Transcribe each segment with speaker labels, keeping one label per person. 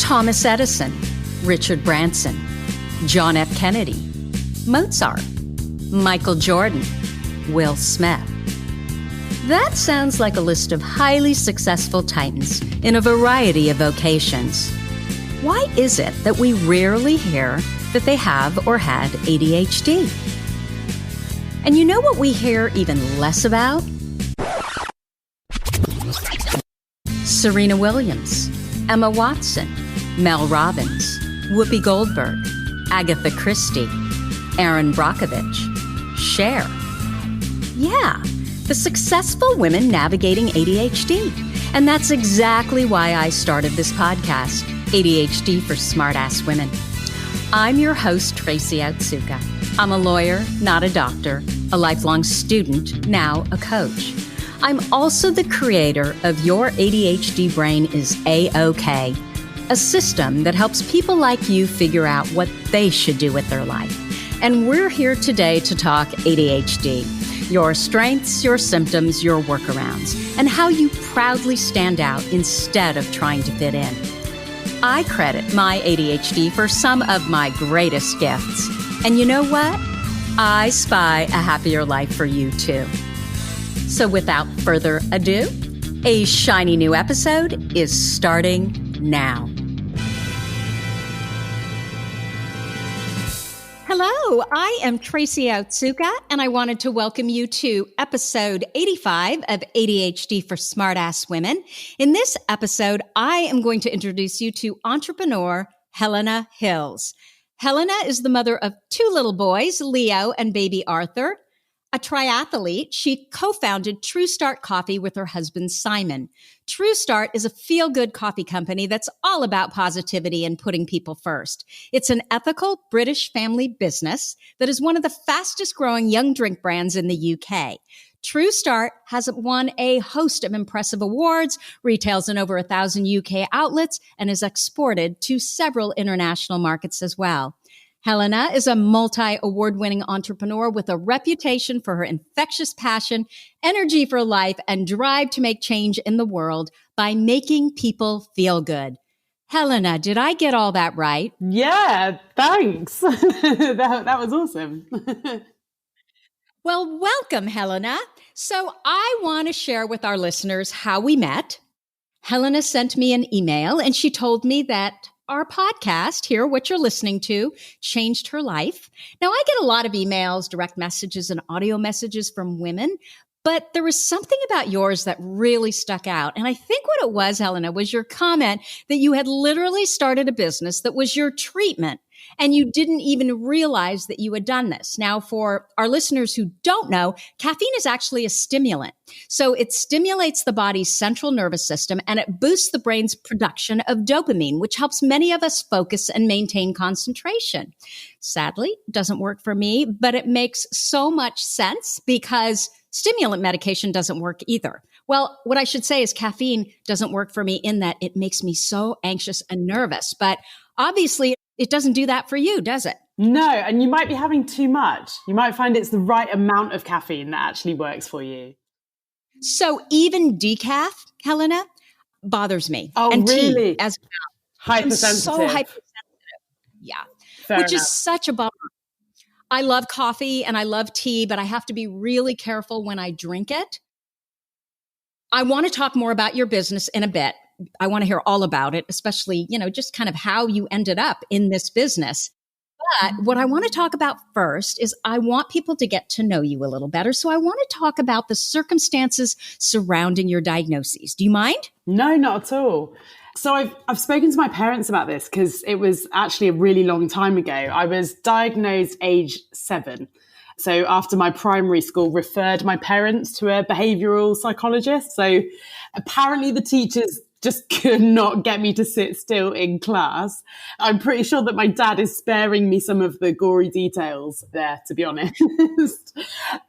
Speaker 1: Thomas Edison, Richard Branson, John F. Kennedy, Mozart, Michael Jordan, Will Smith. That sounds like a list of highly successful titans in a variety of vocations. Why is it that we rarely hear that they have or had ADHD? And you know what we hear even less about? Serena Williams, Emma Watson, Mel Robbins, Whoopi Goldberg, Agatha Christie, Erin Brockovich, Cher. Yeah, the successful women navigating ADHD. And that's exactly why I started this podcast, ADHD for Smartass Women. I'm your host, Tracy Otsuka. I'm a lawyer, not a doctor, a lifelong student, now a coach. I'm also the creator of Your ADHD Brain is A-OK, a system that helps people like you figure out what they should do with their life. And we're here today to talk ADHD, your strengths, your symptoms, your workarounds, and how you proudly stand out instead of trying to fit in. I credit my ADHD for some of my greatest gifts. And you know what? I spy a happier life for you too. So without further ado, a shiny new episode is starting now. Hello, I am Tracy Otsuka, and I wanted to welcome you to episode 85 of ADHD for Smartass Women. In this episode, I am going to introduce you to entrepreneur Helena Hills. Helena is the mother of two little boys, Leo and baby Arthur. A triathlete, she co-founded True Start Coffee with her husband, Simon. True Start is a feel-good coffee company that's all about positivity and putting people first. It's an ethical British family business that is one of the fastest-growing young drink brands in the UK. True Start has won a host of impressive awards, retails in over 1,000 UK outlets, and is exported to several international markets as well. Helena is a multi-award-winning entrepreneur with a reputation for her infectious passion, energy for life, and drive to make change in the world by making people feel good. Helena, did I get all that right?
Speaker 2: Yeah, thanks. That was awesome.
Speaker 1: Well, welcome, Helena. So I want to share with our listeners how we met. Helena sent me an email, and she told me that our podcast here, what you're listening to, changed her life. Now, I get a lot of emails, direct messages, and audio messages from women, but there was something about yours that really stuck out. And I think what it was, Helena, was your comment that you had literally started a business that was your treatment, and you didn't even realize that you had done this. Now, for our listeners who don't know, caffeine is actually a stimulant. So it stimulates the body's central nervous system, and it boosts the brain's production of dopamine, which helps many of us focus and maintain concentration. Sadly, it doesn't work for me, but it makes so much sense because stimulant medication doesn't work either. Well, what I should say is caffeine doesn't work for me in that it makes me so anxious and nervous, but obviously it doesn't do that for you, does it?
Speaker 2: No, and you might be having too much. You might find it's the right amount of caffeine that actually works for you.
Speaker 1: So even decaf, Helena, bothers me.
Speaker 2: Oh,
Speaker 1: and
Speaker 2: really?
Speaker 1: Tea as well.
Speaker 2: Hypersensitive.
Speaker 1: I'm so hypersensitive. Yeah.
Speaker 2: Fair
Speaker 1: Which
Speaker 2: enough.
Speaker 1: is such a bummer. I love coffee and I love tea, but I have to be really careful when I drink it. I want to talk more about your business in a bit. I want to hear all about it, especially, just kind of how you ended up in this business. But what I want to talk about first is I want people to get to know you a little better. So I want to talk about the circumstances surrounding your diagnoses. Do you mind?
Speaker 2: No, not at all. So I've spoken to my parents about this because it was actually a really long time ago. I was diagnosed age 7. So after my primary school referred my parents to a behavioral psychologist. So apparently the teachers just could not get me to sit still in class. I'm pretty sure that my dad is sparing me some of the gory details there, to be honest.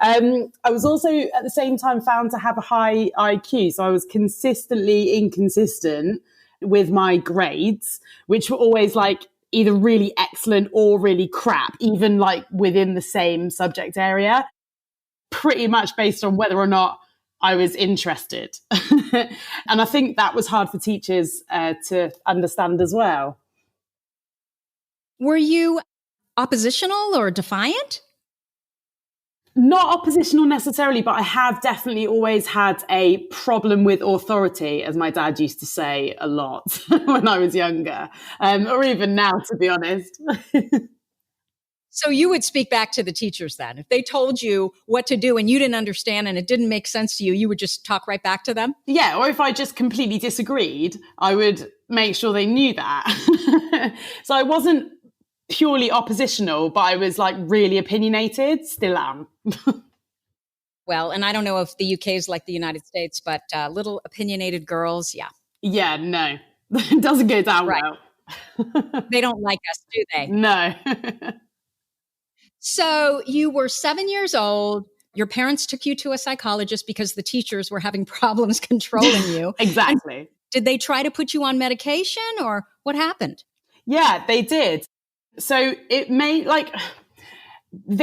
Speaker 2: I was also at the same time found to have a high IQ. So I was consistently inconsistent with my grades, which were always like either really excellent or really crap, even like within the same subject area, pretty much based on whether or not I was interested. And I think that was hard for teachers to understand as well.
Speaker 1: Were you oppositional or defiant?
Speaker 2: Not oppositional necessarily, but I have definitely always had a problem with authority, as my dad used to say a lot when I was younger, or even now, to be honest.
Speaker 1: So you would speak back to the teachers then. If they told you what to do and you didn't understand and it didn't make sense to you, you would just talk right back to them?
Speaker 2: Yeah, or if I just completely disagreed, I would make sure they knew that. So I wasn't purely oppositional, but I was like really opinionated, still am.
Speaker 1: Well, and I don't know if the UK is like the United States, but little opinionated girls, yeah.
Speaker 2: Yeah, no, it doesn't go down well.
Speaker 1: They don't like us, do they?
Speaker 2: No.
Speaker 1: So you were 7 years old. Your parents took you to a psychologist because the teachers were having problems controlling you.
Speaker 2: Exactly.
Speaker 1: And did they try to put you on medication or what happened?
Speaker 2: Yeah, they did. So they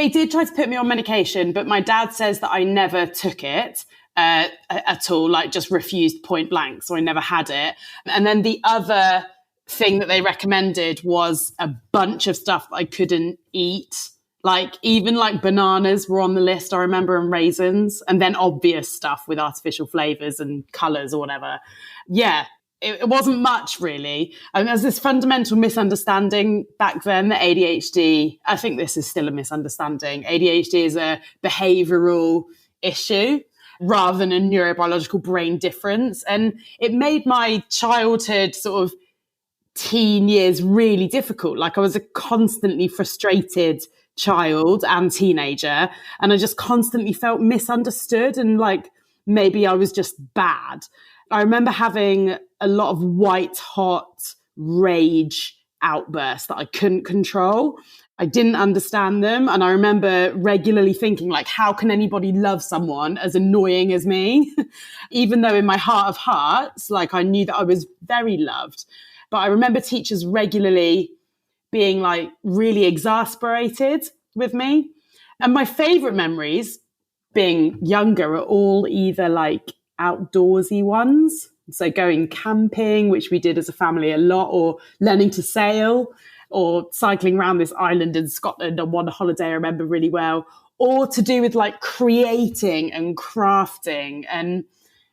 Speaker 2: did try to put me on medication, but my dad says that I never took it at all, like just refused point blank. So I never had it. And then the other thing that they recommended was a bunch of stuff that I couldn't eat. Like even like bananas were on the list, I remember, and raisins, and then obvious stuff with artificial flavors and colors or whatever. Yeah, it wasn't much really. And there's this fundamental misunderstanding back then that ADHD, I think this is still a misunderstanding. ADHD is a behavioral issue rather than a neurobiological brain difference. And it made my childhood sort of teen years really difficult. Like I was a constantly frustrated child and teenager, and I just constantly felt misunderstood and like maybe I was just bad. I remember having a lot of white hot rage outbursts that I couldn't control. I didn't understand them, and I remember regularly thinking like, how can anybody love someone as annoying as me? Even though in my heart of hearts, like I knew that I was very loved. But I remember teachers regularly being like really exasperated with me. And my favorite memories being younger are all either like outdoorsy ones. So going camping, which we did as a family a lot, or learning to sail, or cycling around this island in Scotland on one holiday I remember really well, or to do with like creating and crafting. And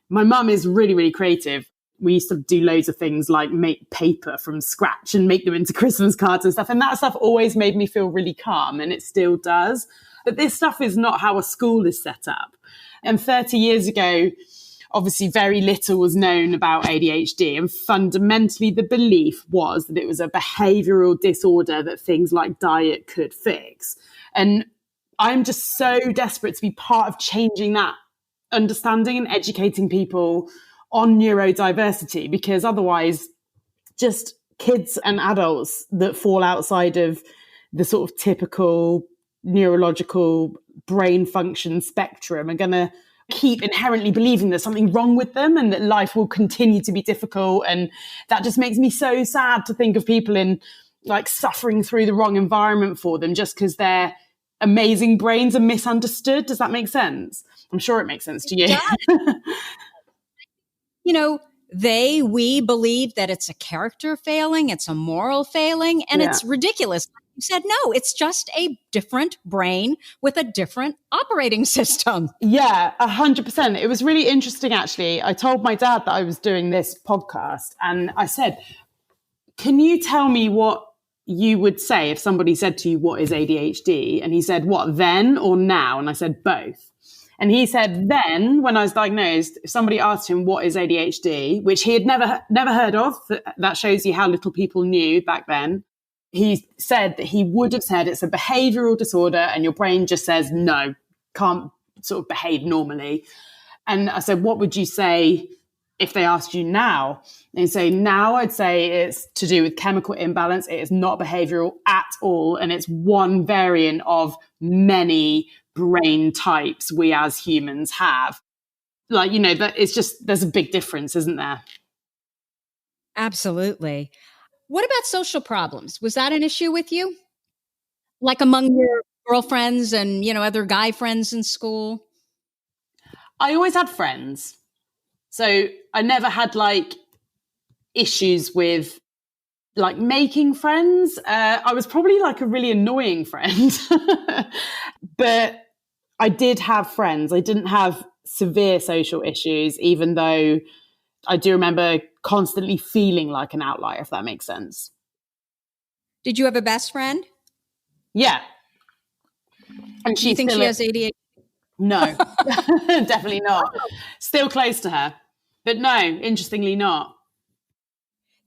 Speaker 2: my mum is really, really creative. We used to do loads of things like make paper from scratch and make them into Christmas cards and stuff. And that stuff always made me feel really calm, and it still does. But this stuff is not how a school is set up. And 30 years ago, obviously very little was known about ADHD. And fundamentally, the belief was that it was a behavioral disorder that things like diet could fix. And I'm just so desperate to be part of changing that understanding and educating people on neurodiversity, because otherwise just kids and adults that fall outside of the sort of typical neurological brain function spectrum are going to keep inherently believing there's something wrong with them and that life will continue to be difficult. And that just makes me so sad to think of people in like suffering through the wrong environment for them just because their amazing brains are misunderstood. Does that make sense? I'm sure it makes sense to you.
Speaker 1: You know, we believe that it's a character failing, it's a moral failing, and it's ridiculous. You said, no, it's just a different brain with a different operating system.
Speaker 2: Yeah, 100%. It was really interesting, actually. I told my dad that I was doing this podcast, and I said, can you tell me what you would say if somebody said to you, what is ADHD? And he said, what, then or now? And I said, both. And he said then, when I was diagnosed, if somebody asked him what is ADHD, which he had never heard of, that shows you how little people knew back then. He said that he would have said it's a behavioral disorder and your brain just says, no, can't sort of behave normally. And I said, what would you say if they asked you now? And he'd say, now I'd say it's to do with chemical imbalance. It is not behavioral at all. And it's one variant of many brain types we as humans have. Like, you know, that it's just, there's a big difference, isn't there?
Speaker 1: Absolutely. What about social problems? Was that an issue with you? Like among your girlfriends and, you know, other guy friends in school?
Speaker 2: I always had friends. So I never had like issues with like making friends. I was probably like a really annoying friend, but I did have friends. I didn't have severe social issues, even though I do remember constantly feeling like an outlier, if that makes sense.
Speaker 3: Did you have a best friend?
Speaker 2: Yeah. And
Speaker 3: Do you think she has ADHD?
Speaker 2: No, definitely not. Still close to her. But no, interestingly not.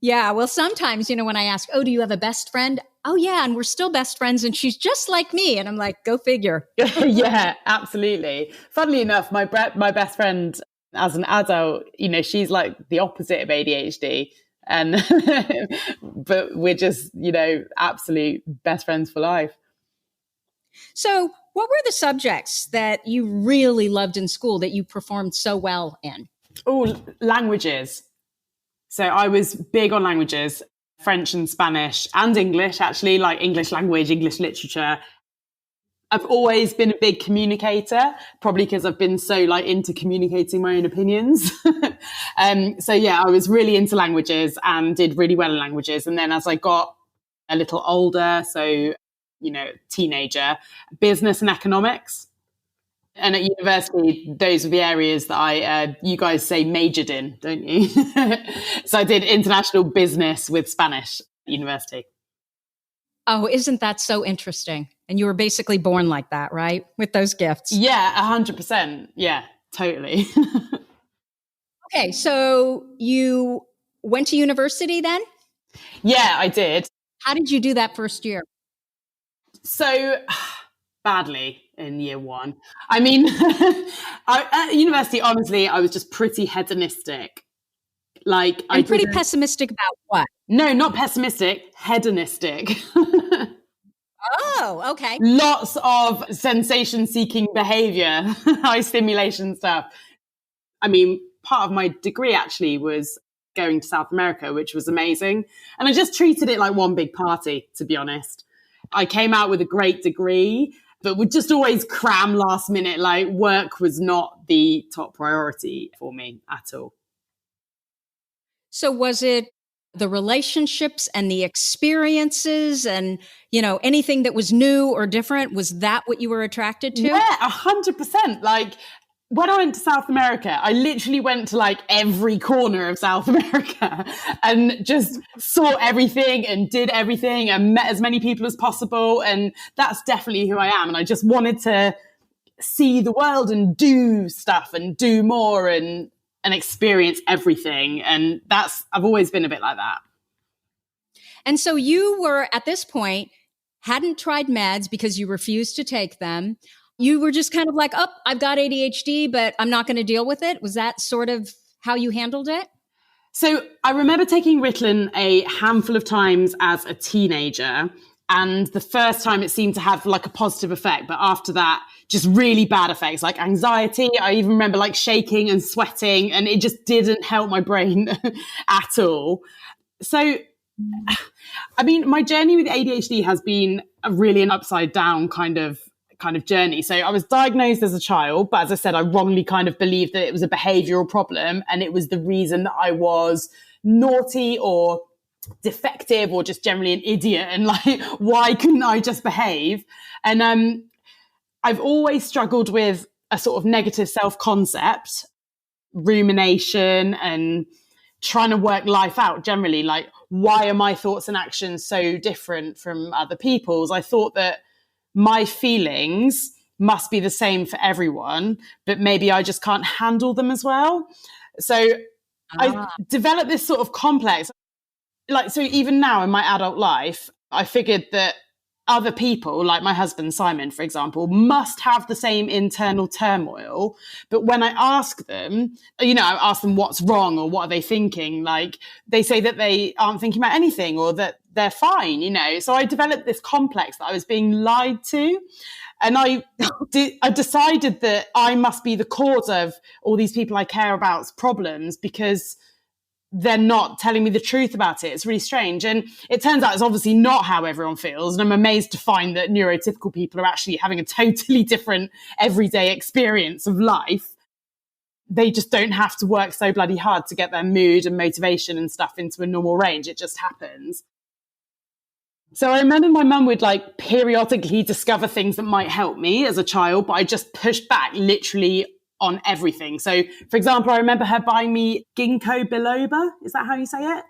Speaker 3: Yeah, well, sometimes, when I ask, oh, do you have a best friend? Oh, yeah, and we're still best friends, and she's just like me. And I'm like, go figure.
Speaker 2: Yeah, absolutely. Funnily enough, my best friend as an adult, she's like the opposite of ADHD. And but we're just, absolute best friends for life.
Speaker 3: So what were the subjects that you really loved in school that you performed so well in?
Speaker 2: Oh, languages. So I was big on languages, French and Spanish and English, actually, like English language, English literature. I've always been a big communicator, probably because I've been so like into communicating my own opinions. So yeah, I was really into languages and did really well in languages. And then as I got a little older, so, teenager, business and economics. And at university, those are the areas that you guys say majored in, don't you? So I did international business with Spanish at university.
Speaker 3: Oh, isn't that so interesting? And you were basically born like that, right? With those gifts.
Speaker 2: Yeah, 100%. Yeah, totally.
Speaker 3: Okay, so you went to university then?
Speaker 2: Yeah, I did.
Speaker 3: How did you do that first year?
Speaker 2: So badly in year one. I mean, at university, honestly, I was just pretty hedonistic.
Speaker 3: I'm pretty pessimistic about what?
Speaker 2: No, not pessimistic, hedonistic.
Speaker 3: Oh, okay.
Speaker 2: Lots of sensation-seeking behavior, high stimulation stuff. I mean, part of my degree actually was going to South America, which was amazing. And I just treated it like one big party, to be honest. I came out with a great degree, but would just always cram last minute. Like work was not the top priority for me at all.
Speaker 3: So was it the relationships and the experiences and, anything that was new or different? Was that what you were attracted to?
Speaker 2: Yeah, 100%. Like when I went to South America, I literally went to like every corner of South America and just saw everything and did everything and met as many people as possible. And that's definitely who I am. And I just wanted to see the world and do stuff and do more and experience everything. And I've always been a bit like that.
Speaker 3: And so you were, at this point, hadn't tried meds because you refused to take them. You were just kind of like, oh, I've got ADHD, but I'm not going to deal with it. Was that sort of how you handled it?
Speaker 2: So I remember taking Ritalin a handful of times as a teenager. And the first time it seemed to have like a positive effect. But after that, just really bad effects like anxiety. I even remember like shaking and sweating, and it just didn't help my brain at all. So, I mean, my journey with ADHD has been really an upside down kind of journey. So I was diagnosed as a child, but as I said, I wrongly kind of believed that it was a behavioral problem. And it was the reason that I was naughty or defective or just generally an idiot, and like, why couldn't I just behave? And I've always struggled with a sort of negative self-concept, rumination, and trying to work life out generally. Like, why are my thoughts and actions so different from other people's? I thought that my feelings must be the same for everyone, but maybe I just can't handle them as well. So I developed this sort of complex. Like, so even now in my adult life, I figured that other people, like my husband, Simon, for example, must have the same internal turmoil. But when I ask them, I ask them what's wrong or what are they thinking? Like, they say that they aren't thinking about anything or that they're fine, So I developed this complex that I was being lied to. And I decided that I must be the cause of all these people I care about's problems because they're not telling me the truth about it. It's really strange. And it turns out it's obviously not how everyone feels. And I'm amazed to find that neurotypical people are actually having a totally different everyday experience of life. they just don't have to work so bloody hard to get their mood and motivation and stuff into a normal range. It just happens. So I remember my mum would like periodically discover things that might help me as a child, but I just pushed back literally on everything. So, for example, I remember her buying me ginkgo biloba. Is that how you say it?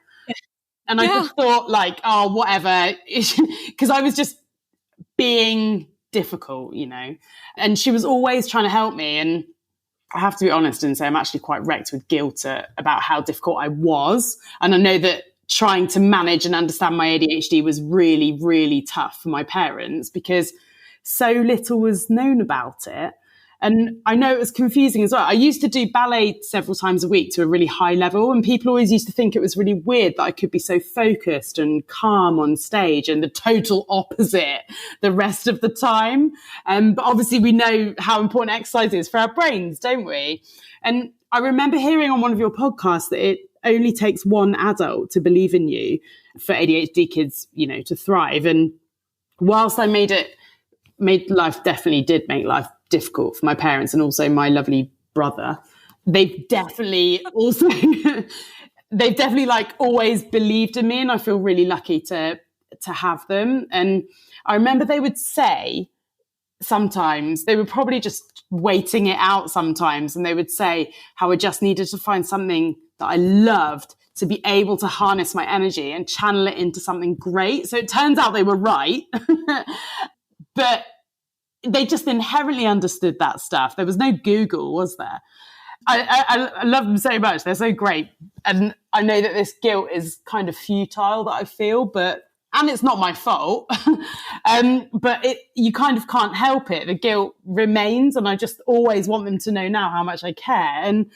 Speaker 2: And I just thought like, oh, whatever. Because I was just being difficult, you know. And she was always trying to help me. And I have to be honest and say I'm actually quite wrecked with guilt about how difficult I was. And I know that trying to manage and understand my ADHD was really, really tough for my parents because so little was known about it. And I know it was confusing as well. I used to do ballet several times a week to a really high level, and people always used to think it was really weird that I could be so focused and calm on stage and the total opposite the rest of the time. But obviously we know how important exercise is for our brains, don't we? And I remember hearing on one of your podcasts that it only takes one adult to believe in you for ADHD kids, you know, to thrive. And whilst I made life difficult for my parents and also my lovely brother, they've definitely like always believed in me, and I feel really lucky to have them. And I remember they would say sometimes, they were probably just waiting it out sometimes, and they would say how I just needed to find something that I loved to be able to harness my energy and channel it into something great. So it turns out they were right. But they just inherently understood that stuff. There was no Google, was there? I love them so much. They're so great. And I know that this guilt is kind of futile that I feel, and it's not my fault. But you kind of can't help it. The guilt remains, and I just always want them to know now how much I care. And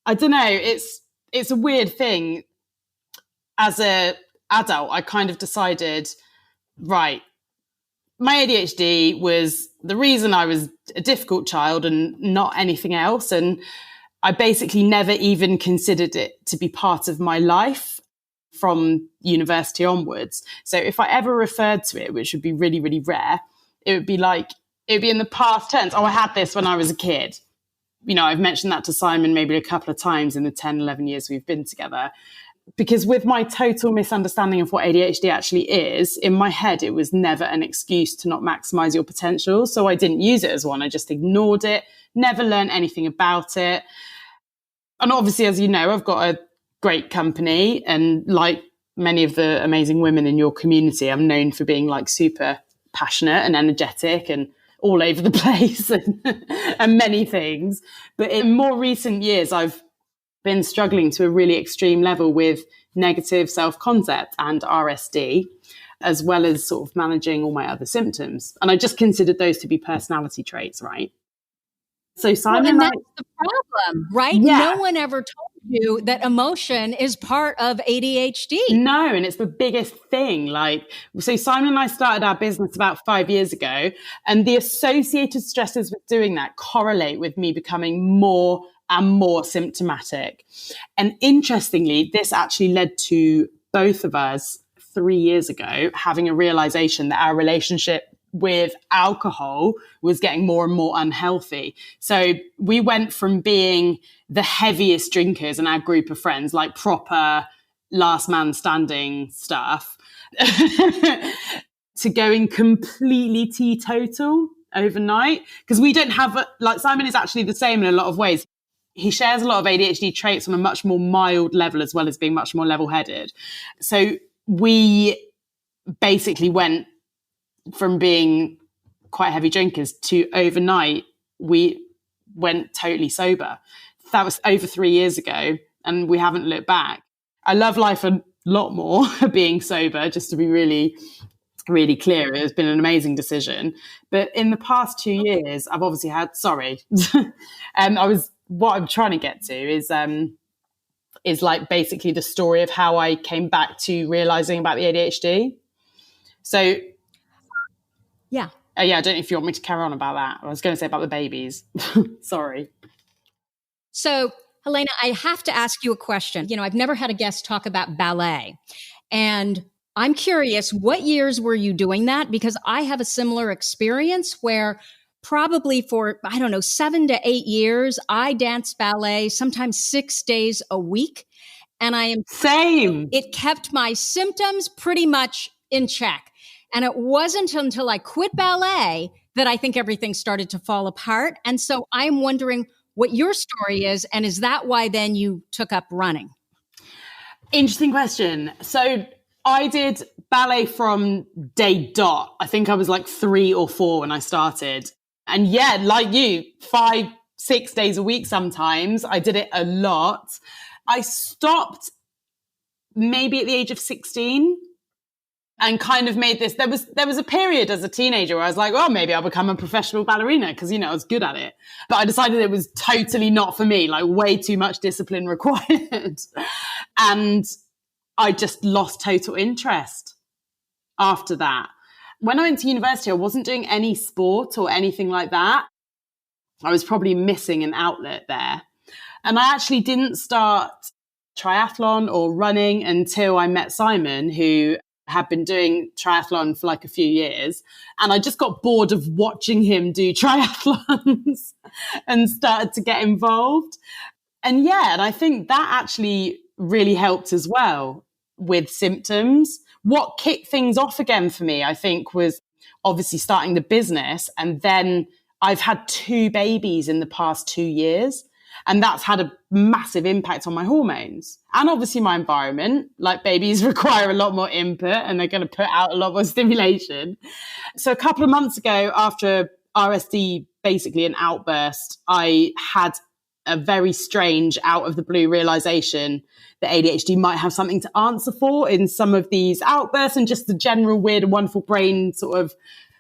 Speaker 2: I don't know, it's a weird thing. As an adult, I kind of decided, right, my ADHD was the reason I was a difficult child and not anything else. And I basically never even considered it to be part of my life from university onwards. So if I ever referred to it, which would be really, really rare, it would be in the past tense. Oh, I had this when I was a kid. You know, I've mentioned that to Simon maybe a couple of times in the 10, 11 years we've been together. Because with my total misunderstanding of what ADHD actually is, in my head, it was never an excuse to not maximize your potential. So I didn't use it as one. I just ignored it, never learned anything about it. And obviously, as you know, I've got a great company. And like many of the amazing women in your community, I'm known for being like super passionate and energetic and all over the place and many things. But in more recent years, I've been struggling to a really extreme level with negative self-concept and RSD, as well as sort of managing all my other symptoms. And I just considered those to be personality traits, right? So Simon,
Speaker 3: and that's the problem, right?
Speaker 2: Yeah.
Speaker 3: No one ever told you that emotion is part of ADHD.
Speaker 2: No, and it's the biggest thing. So Simon and I started our business about 5 years ago, and the associated stresses with doing that correlate with me becoming more and more symptomatic. And interestingly, this actually led to both of us 3 years ago having a realization that our relationship with alcohol was getting more and more unhealthy. So we went from being the heaviest drinkers in our group of friends, like proper last man standing stuff, to going completely teetotal overnight. Because we don't have, Simon is actually the same in a lot of ways. He shares a lot of ADHD traits on a much more mild level, as well as being much more level-headed. So we basically went from being quite heavy drinkers to overnight, we went totally sober. That was over 3 years ago, and we haven't looked back. I love life a lot more being sober, just to be really, really clear. It's been an amazing decision. But in the past 2 years, I've obviously had, what I'm trying to get to is like basically the story of how I came back to realizing about the ADHD. So,
Speaker 3: yeah.
Speaker 2: I don't know if you want me to carry on about that. I was going to say about the babies. Sorry.
Speaker 3: So, Helena, I have to ask you a question. You know, I've never had a guest talk about ballet. And I'm curious, what years were you doing that? Because I have a similar experience where probably for, I don't know, 7 to 8 years, I danced ballet, sometimes 6 days a week. And
Speaker 2: Same.
Speaker 3: It kept my symptoms pretty much in check. And it wasn't until I quit ballet that I think everything started to fall apart. And so I'm wondering what your story is. And is that why then you took up running?
Speaker 2: Interesting question. So I did ballet from day dot. I think I was like 3 or 4 when I started. And yeah, like you, 5, 6 days a week sometimes. I did it a lot. I stopped maybe at the age of 16 and kind of made this. There was a period as a teenager where I was like, oh, maybe I'll become a professional ballerina because, I was good at it. But I decided it was totally not for me, like way too much discipline required. And I just lost total interest after that. When I went to university, I wasn't doing any sport or anything like that. I was probably missing an outlet there. And I actually didn't start triathlon or running until I met Simon, who had been doing triathlon for like a few years. And I just got bored of watching him do triathlons and started to get involved. And and I think that actually really helped as well with symptoms. What kicked things off again for me, I think, was obviously starting the business. And then I've had 2 babies in the past 2 years. And that's had a massive impact on my hormones and obviously my environment. Like babies require a lot more input and they're going to put out a lot more stimulation. So a couple of months ago, after RSD, basically an outburst, I had a very strange out of the blue realization that ADHD might have something to answer for in some of these outbursts and just the general weird and wonderful brain sort of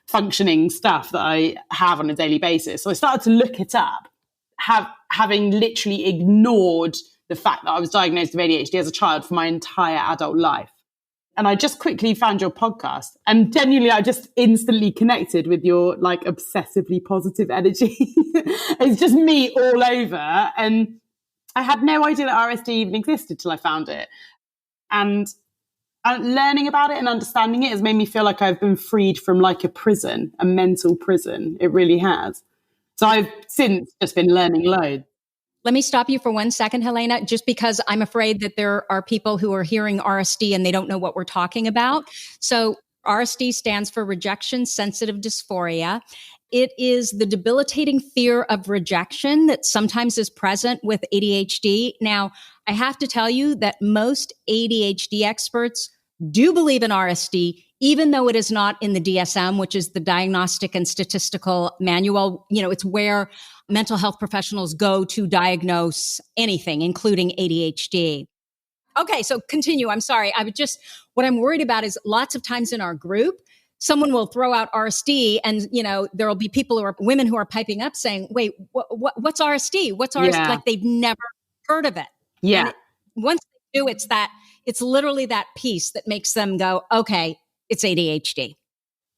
Speaker 2: functioning stuff that I have on a daily basis. So I started to look it up, having literally ignored the fact that I was diagnosed with ADHD as a child for my entire adult life. And I just quickly found your podcast and genuinely I just instantly connected with your like obsessively positive energy. It's just me all over. And I had no idea that RSD even existed till I found it. And learning about it and understanding it has made me feel like I've been freed from like a prison, a mental prison. It really has. So I've since just been learning loads.
Speaker 3: Let me stop you for 1 second, Helena, just because I'm afraid that there are people who are hearing RSD and they don't know what we're talking about. So RSD stands for rejection sensitive dysphoria. It is the debilitating fear of rejection that sometimes is present with ADHD. Now, I have to tell you that most ADHD experts do believe in RSD, even though it is not in the DSM, which is the Diagnostic and Statistical Manual. It's where mental health professionals go to diagnose anything, including ADHD. Okay, so continue. I'm sorry. What I'm worried about is lots of times in our group, someone will throw out RSD and, there will be women who are piping up saying, wait, what's RSD? What's RSD?
Speaker 2: Yeah.
Speaker 3: Like they've never heard of it.
Speaker 2: Yeah.
Speaker 3: Once they do, it's literally that piece that makes them go, okay, it's ADHD.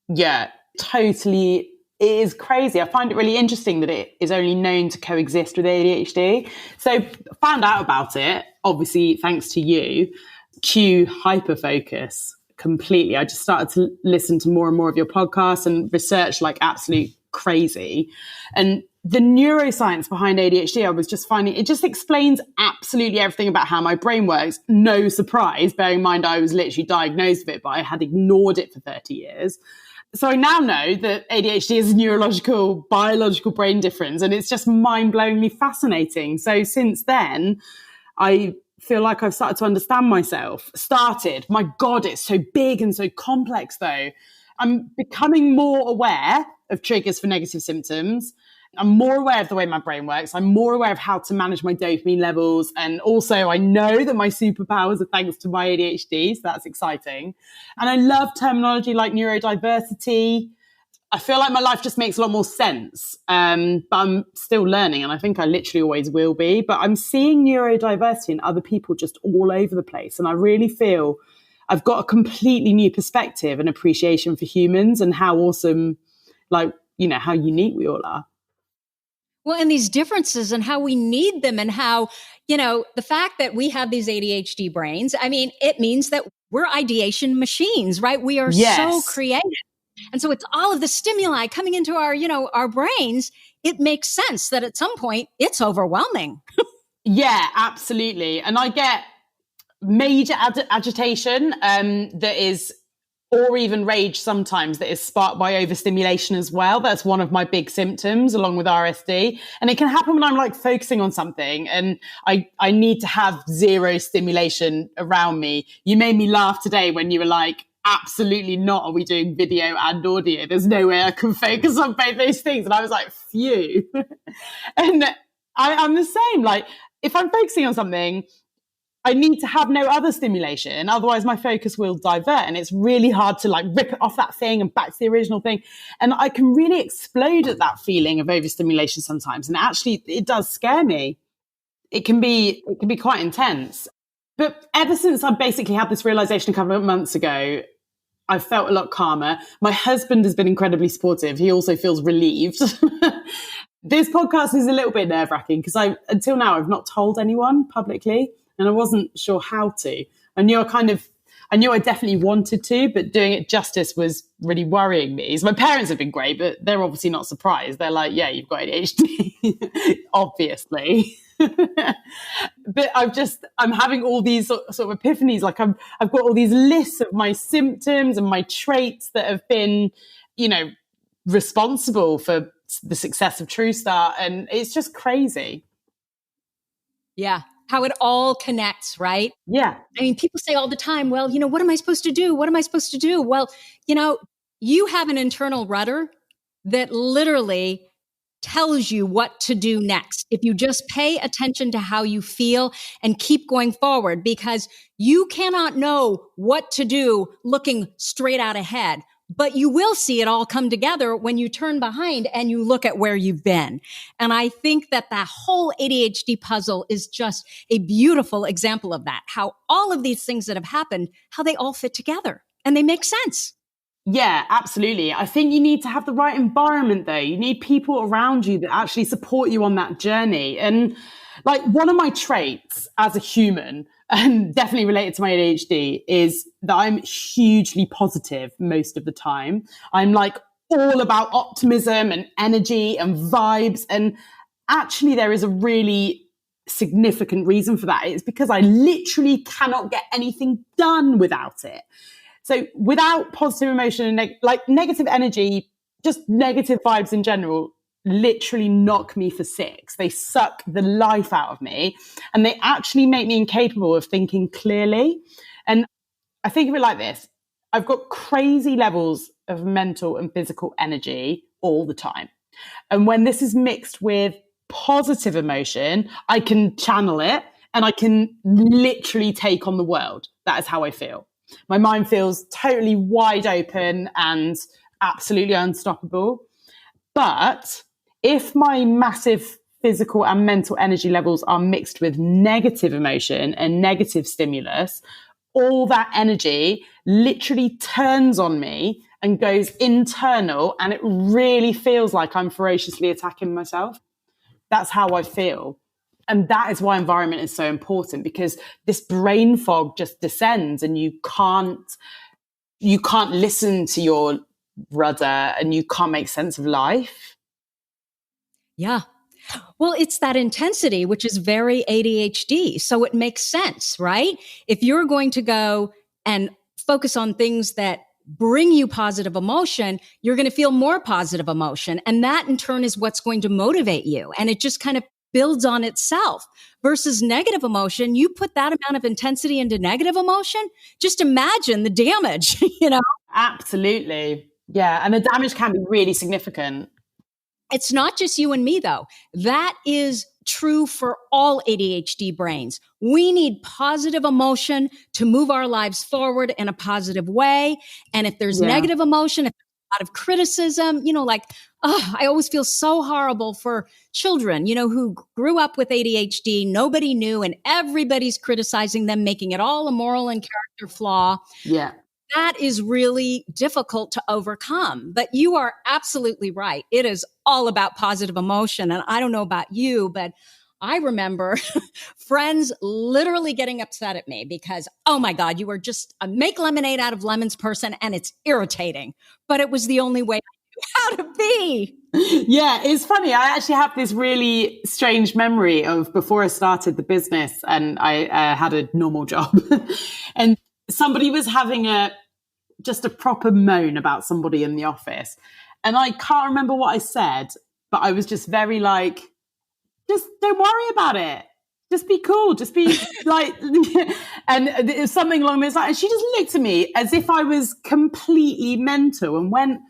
Speaker 2: Yeah, totally. It is crazy. I find it really interesting that it is only known to coexist with ADHD. So found out about it, obviously, thanks to you. Cue hyperfocus completely. I just started to listen to more and more of your podcasts and research like absolute crazy. And the neuroscience behind ADHD, I was just finding, it just explains absolutely everything about how my brain works. No surprise, bearing in mind I was literally diagnosed with it, but I had ignored it for 30 years. So I now know that ADHD is a neurological, biological brain difference, and it's just mind-blowingly fascinating. So since then, I feel like I've started to understand myself. My God, it's so big and so complex though. I'm becoming more aware of triggers for negative symptoms. I'm more aware of the way my brain works. I'm more aware of how to manage my dopamine levels. And also I know that my superpowers are thanks to my ADHD. So that's exciting. And I love terminology like neurodiversity. I feel like my life just makes a lot more sense. But I'm still learning and I think I literally always will be. But I'm seeing neurodiversity in other people just all over the place. And I really feel I've got a completely new perspective and appreciation for humans and how awesome, how unique we all are.
Speaker 3: Well, and these differences and how we need them and how, the fact that we have these ADHD brains, it means that we're ideation machines, right? We are so creative. And so it's all of the stimuli coming into our, our brains. It makes sense that at some point it's overwhelming.
Speaker 2: Yeah, absolutely. And I get major agitation that is, or even rage sometimes, that is sparked by overstimulation as well. That's one of my big symptoms along with RSD. And it can happen when I'm like focusing on something and I need to have zero stimulation around me. You made me laugh today when you were like, absolutely not. Are we doing video and audio? There's no way I can focus on both those things. And I was like, phew. And I'm the same. Like if I'm focusing on something, I need to have no other stimulation. Otherwise my focus will divert. And it's really hard to like rip it off that thing and back to the original thing. And I can really explode at that feeling of overstimulation sometimes. And actually it does scare me. It can be quite intense. But ever since I basically had this realization a couple of months ago, I've felt a lot calmer. My husband has been incredibly supportive. He also feels relieved. This podcast is a little bit nerve-wracking because until now, I've not told anyone publicly. And I wasn't sure how to. I knew I definitely wanted to, but doing it justice was really worrying me. So my parents have been great, but they're obviously not surprised. They're like, yeah, you've got ADHD, obviously. But I'm having all these sort of epiphanies. Like I've got all these lists of my symptoms and my traits that have been, responsible for the success of True Start. And it's just crazy.
Speaker 3: Yeah. How it all connects, right?
Speaker 2: Yeah.
Speaker 3: I mean, people say all the time, well, what am I supposed to do? What am I supposed to do? Well, you have an internal rudder that literally tells you what to do next. If you just pay attention to how you feel and keep going forward, because you cannot know what to do looking straight out ahead. But you will see it all come together when you turn behind and you look at where you've been. And I think that whole ADHD puzzle is just a beautiful example of that, how all of these things that have happened, how they all fit together and they make sense.
Speaker 2: Yeah, absolutely. I think you need to have the right environment though. You need people around you that actually support you on that journey. And like one of my traits as a human, and definitely related to my ADHD, is that I'm hugely positive most of the time. I'm like all about optimism and energy and vibes. And actually there is a really significant reason for that. It's because I literally cannot get anything done without it. So without positive emotion and negative energy, just negative vibes in general, literally knock me for six. They suck the life out of me and they actually make me incapable of thinking clearly. And I think of it like this. I've got crazy levels of mental and physical energy all the time. And when this is mixed with positive emotion, I can channel it and I can literally take on the world. That is how I feel. My mind feels totally wide open and absolutely unstoppable. But if my massive physical and mental energy levels are mixed with negative emotion and negative stimulus, all that energy literally turns on me and goes internal, and it really feels like I'm ferociously attacking myself. That's how I feel. And that is why environment is so important, because this brain fog just descends and you can't listen to your rudder and you can't make sense of life.
Speaker 3: Yeah. Well, it's that intensity, which is very ADHD. So it makes sense, right? If you're going to go and focus on things that bring you positive emotion, you're going to feel more positive emotion. And that in turn is what's going to motivate you. And it just kind of builds on itself versus negative emotion. You put that amount of intensity into negative emotion, just imagine the damage,
Speaker 2: Absolutely. Yeah. And the damage can be really significant.
Speaker 3: It's not just you and me, though. That is true for all ADHD brains. We need positive emotion to move our lives forward in a positive way. And if there's negative emotion, if there's a lot of criticism, I always feel so horrible for children, who grew up with ADHD, nobody knew, and everybody's criticizing them, making it all a moral and character flaw.
Speaker 2: Yeah.
Speaker 3: That is really difficult to overcome. But you are absolutely right. It is all about positive emotion. And I don't know about you, but I remember friends literally getting upset at me because, oh my God, you are just a make lemonade out of lemons person and it's irritating. But it was the only way I knew how to be.
Speaker 2: Yeah, it's funny. I actually have this really strange memory of before I started the business and I had a normal job and somebody was having just a proper moan about somebody in the office. And I can't remember what I said, but I was just very like, just don't worry about it. Just be cool. Just be like, and it was something along those lines. And she just looked at me as if I was completely mental and went,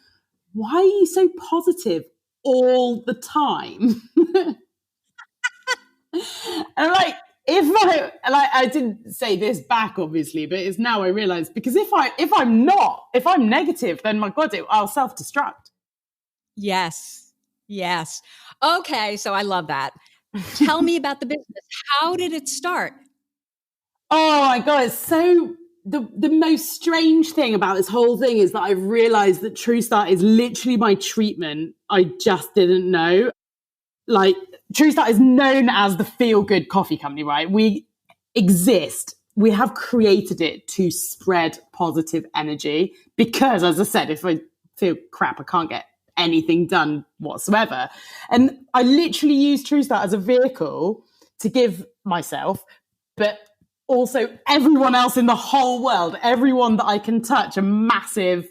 Speaker 2: why are you so positive all the time? And I'm like, I didn't say this back, obviously, but it's now I realize because if I'm negative, then my God, I'll self-destruct.
Speaker 3: Yes. Yes. Okay. So I love that. Tell me about the business. How did it start?
Speaker 2: Oh my God. So the most strange thing about this whole thing is that I've realized that True Start is literally my treatment. I just didn't know. Like True Start is known as the feel-good coffee company, right? We exist. We have created it to spread positive energy because, as I said, if I feel crap, I can't get anything done whatsoever. And I literally use True Start as a vehicle to give myself, but also everyone else in the whole world, everyone that I can touch, a massive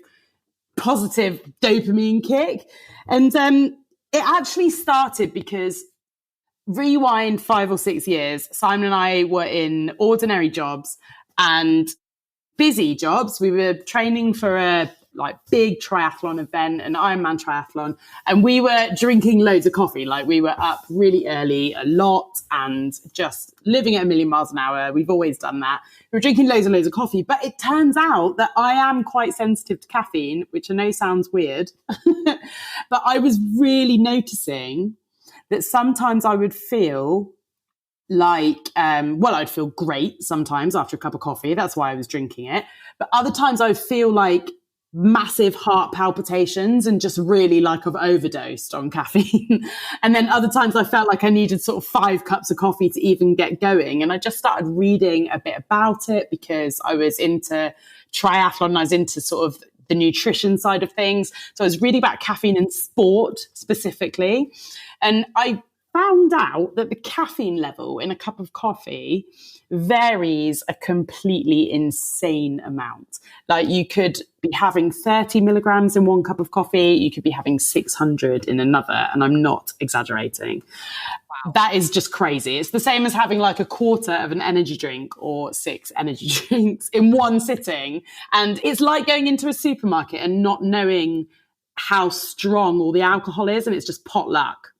Speaker 2: positive dopamine kick. And it actually started because rewind 5 or 6 years, Simon and I were in ordinary jobs and busy jobs. We were training for a big triathlon event, an Ironman triathlon, and we were drinking loads of coffee. Like we were up really early a lot and just living at a million miles an hour. We've always done that. We were drinking loads and loads of coffee, but it turns out that I am quite sensitive to caffeine, which I know sounds weird, but I was really noticing that sometimes I would feel like, I'd feel great sometimes after a cup of coffee. That's why I was drinking it. But other times I would feel like massive heart palpitations and just really like I've overdosed on caffeine. And then other times I felt like I needed sort of 5 cups of coffee to even get going. And I just started reading a bit about it because I was into triathlon. I was into sort of the nutrition side of things. So I was reading about caffeine in sport specifically. And I found out that the caffeine level in a cup of coffee varies a completely insane amount. Like you could be having 30 milligrams in one cup of coffee, you could be having 600 in another, and I'm not exaggerating. Wow. That is just crazy. It's the same as having like a quarter of an energy drink or 6 energy drinks in one sitting. And it's like going into a supermarket and not knowing how strong all the alcohol is, and it's just potluck.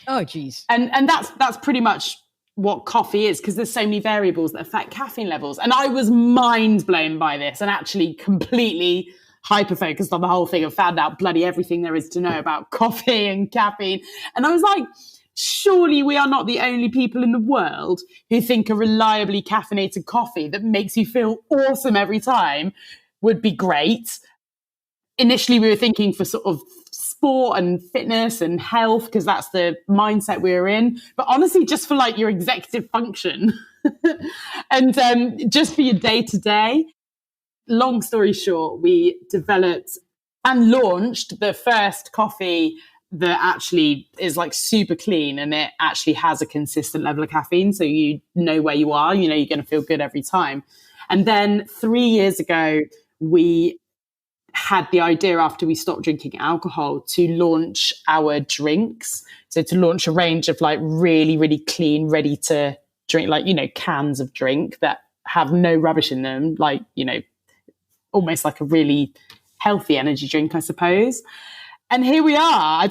Speaker 3: Oh, geez.
Speaker 2: And that's pretty much what coffee is, because there's so many variables that affect caffeine levels. And I was mind blown by this and actually completely hyper-focused on the whole thing and found out bloody everything there is to know about coffee and caffeine. And I was like, surely we are not the only people in the world who think a reliably caffeinated coffee that makes you feel awesome every time would be great. Initially, we were thinking for sort of sport and fitness and health, because that's the mindset we were in. But honestly, just for like your executive function and just for your day to day. Long story short, we developed and launched the first coffee that actually is like super clean, and it actually has a consistent level of caffeine. So you know where you are, you know, you're going to feel good every time. And then 3 years ago, we had the idea, after we stopped drinking alcohol, to launch our drinks. So to launch a range of like really, really clean, ready to drink, like, you know, cans of drink that have no rubbish in them, like, you know, almost like a really healthy energy drink, I suppose. And here we are.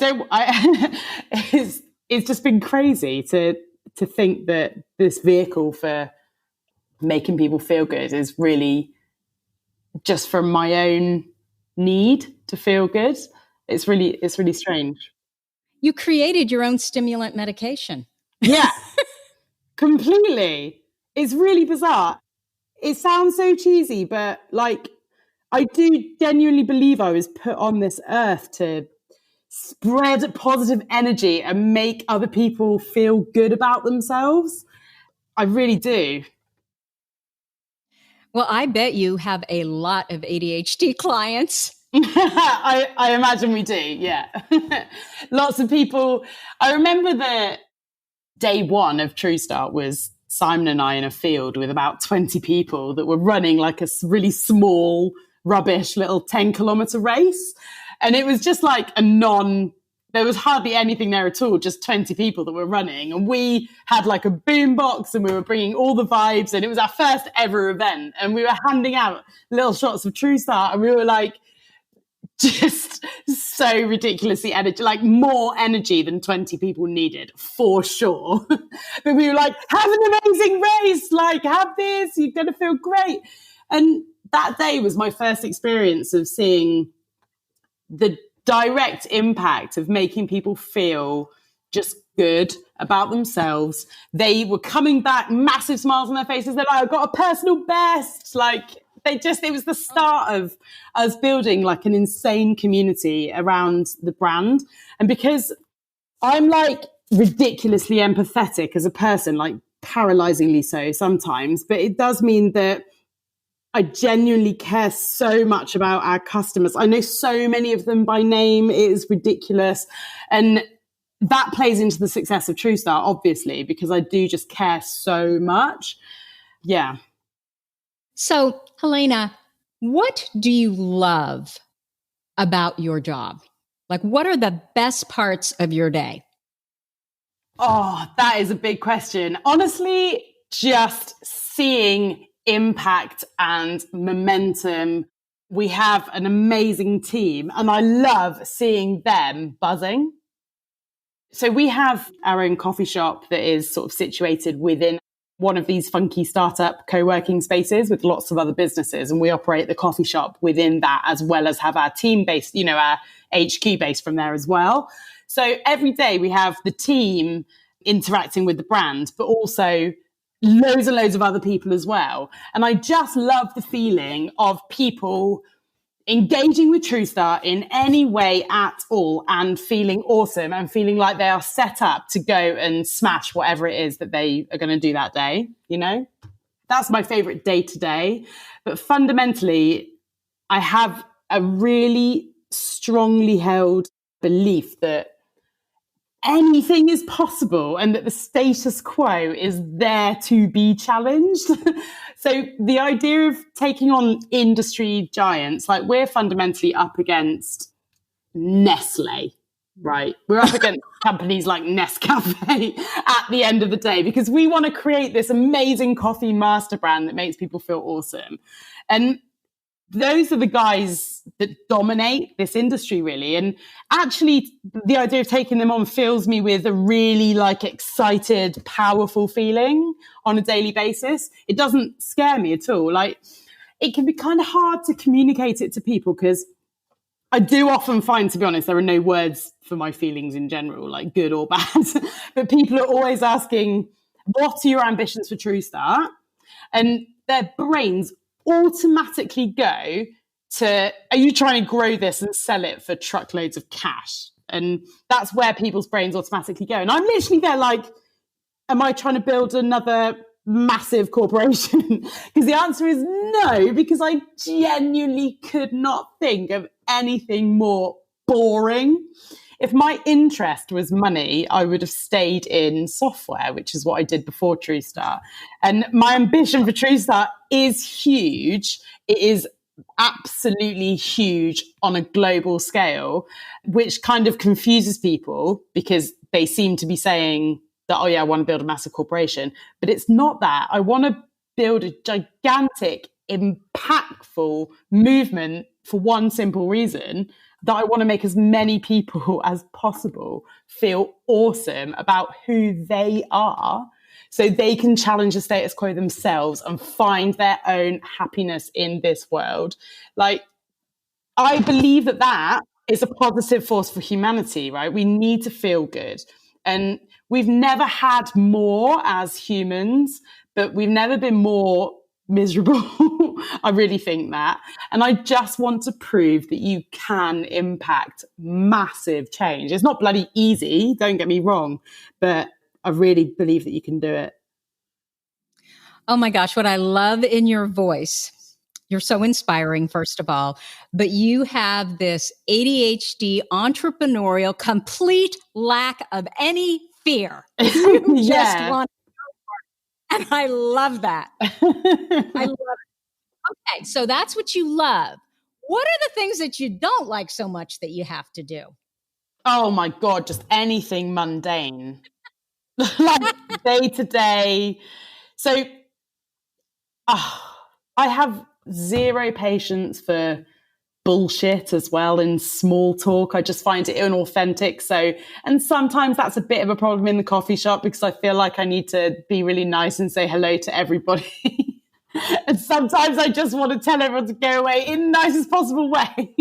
Speaker 2: It's just been crazy to think that this vehicle for making people feel good is really just from my own need to feel good. It's really strange.
Speaker 3: You created your own stimulant medication.
Speaker 2: Yeah, completely. It's really bizarre. It sounds so cheesy, but like, I do genuinely believe I was put on this earth to spread positive energy and make other people feel good about themselves. I really do.
Speaker 3: Well, I bet you have a lot of ADHD clients.
Speaker 2: I imagine we do, yeah. Lots of people. I remember the day one of True Start was Simon and I in a field with about 20 people that were running like a really small, rubbish little 10-kilometer race. And it was just like there was hardly anything there at all, just 20 people that were running. And we had like a boom box and we were bringing all the vibes. And it was our first ever event. And we were handing out little shots of True Start. And we were like, just so ridiculously energy, like more energy than 20 people needed, for sure. But we were like, have an amazing race, like have this, you're going to feel great. And that day was my first experience of seeing the direct impact of making people feel just good about themselves. They were coming back, massive smiles on their faces. They're like, I got a personal best. Like it was the start of us building like an insane community around the brand. And because I'm like ridiculously empathetic as a person, like paralyzingly so sometimes, but it does mean that I genuinely care so much about our customers. I know so many of them by name. It is ridiculous. And that plays into the success of True Start, obviously, because I do just care so much. Yeah.
Speaker 3: So, Helena, what do you love about your job? Like, what are the best parts of your day?
Speaker 2: Oh, that is a big question. Honestly, just seeing impact and momentum. We have an amazing team and I love seeing them buzzing. So we have our own coffee shop that is sort of situated within one of these funky startup co-working spaces with lots of other businesses. And we operate the coffee shop within that, as well as have our team based, our HQ based from there as well. So every day we have the team interacting with the brand, but also loads and loads of other people as well. And I just love the feeling of people engaging with True Start in any way at all and feeling awesome and feeling like they are set up to go and smash whatever it is that they are going to do that day. That's my favorite day to day. But fundamentally, I have a really strongly held belief that anything is possible and that the status quo is there to be challenged. So the idea of taking on industry giants, like we're fundamentally up against Nestle, right? We're up against companies like Nescafe at the end of the day, because we want to create this amazing coffee master brand that makes people feel awesome. And those are the guys that dominate this industry, really. And actually, the idea of taking them on fills me with a really excited, powerful feeling on a daily basis. It doesn't scare me at all. It can be kind of hard to communicate it to people because I do often find, to be honest, there are no words for my feelings in general, like good or bad. But people are always asking, what are your ambitions for True Start? And their brains automatically go to, are you trying to grow this and sell it for truckloads of cash? And that's where people's brains automatically go. And I'm literally there like, am I trying to build another massive corporation? Because the answer is no, because I genuinely could not think of anything more boring. If my interest was money, I would have stayed in software, which is what I did before True Start. And my ambition for True Start is huge. It is absolutely huge on a global scale, which kind of confuses people because they seem to be saying that, oh yeah, I want to build a massive corporation. But it's not that. I want to build a gigantic, impactful movement for one simple reason, that I want to make as many people as possible feel awesome about who they are so they can challenge the status quo themselves and find their own happiness in this world. I believe that is a positive force for humanity, right? We need to feel good. And we've never had more as humans, but we've never been more miserable. I really think that. And I just want to prove that you can impact massive change. It's not bloody easy, don't get me wrong, but I really believe that you can do it.
Speaker 3: Oh my gosh, what I love in your voice, you're so inspiring, first of all, but you have this ADHD entrepreneurial, complete lack of any fear. You just want to go for it. And I love that. I love it. Okay, so that's what you love. What are the things that you don't like so much that you have to do?
Speaker 2: Oh my God, just anything mundane. Like day to day. So I have zero patience for bullshit as well in small talk. I just find it inauthentic. So, and sometimes that's a bit of a problem in the coffee shop because I feel like I need to be really nice and say hello to everybody. And sometimes I just want to tell everyone to go away in the nicest possible way.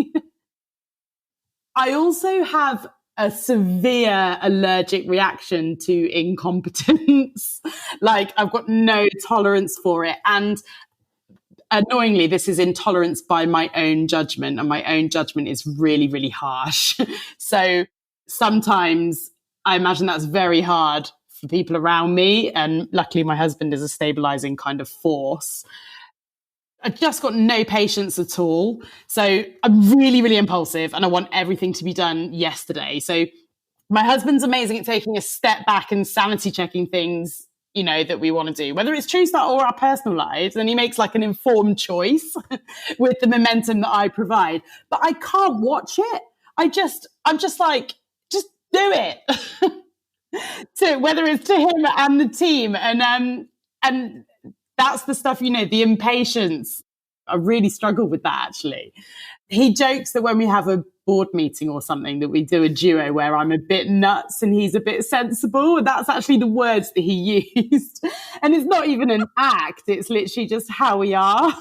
Speaker 2: I also have a severe allergic reaction to incompetence. Like I've got no tolerance for it. And annoyingly, this is intolerance by my own judgment, and my own judgment is really, really harsh. So sometimes I imagine that's very hard for people around me. And luckily, my husband is a stabilizing kind of force. I've just got no patience at all. So I'm really, really impulsive and I want everything to be done yesterday. So my husband's amazing at taking a step back and sanity checking things, you know, that we want to do, whether it's true stuff or our personal lives. And he makes like an informed choice with the momentum that I provide. But I can't watch it. I'm just like, just do it. So whether it's to him and the team. And that's the stuff, you know, the impatience. I really struggle with that, actually. He jokes that when we have a board meeting or something, that we do a duo where I'm a bit nuts and he's a bit sensible. And that's actually the words that he used. And it's not even an act. It's literally just how we are.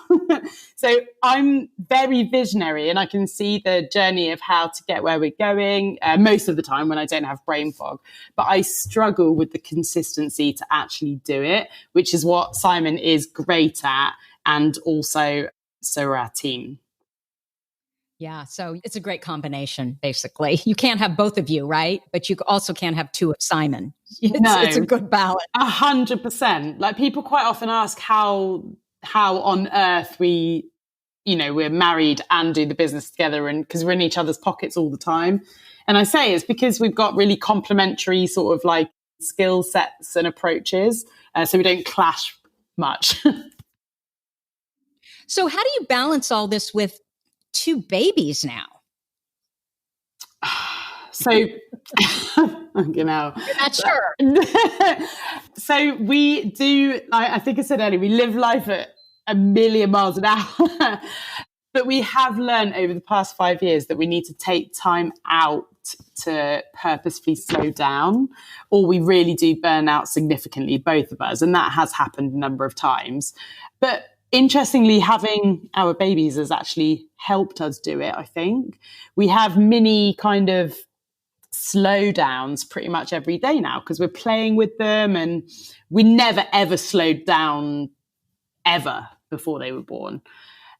Speaker 2: So I'm very visionary and I can see the journey of how to get where we're going most of the time when I don't have brain fog. But I struggle with the consistency to actually do it, which is what Simon is great at. And also, so are our team.
Speaker 3: Yeah, so it's a great combination, basically. You can't have both of you, right? But you also can't have two of Simon. It's a good balance.
Speaker 2: 100%. Like people quite often ask how on earth we're married and do the business together, and because we're in each other's pockets all the time. And I say it's because we've got really complementary sort of like skill sets and approaches, so we don't clash much.
Speaker 3: So how do you balance all this with two babies now?
Speaker 2: So, you know,
Speaker 3: you're not sure.
Speaker 2: So we do, I think I said earlier, we live life at a million miles an hour. But we have learned over the past 5 years that we need to take time out to purposefully slow down, or we really do burn out significantly, both of us. And that has happened a number of times. But interestingly, having our babies has actually helped us do it, I think. We have mini kind of slowdowns pretty much every day now because we're playing with them, and we never, ever slowed down ever before they were born.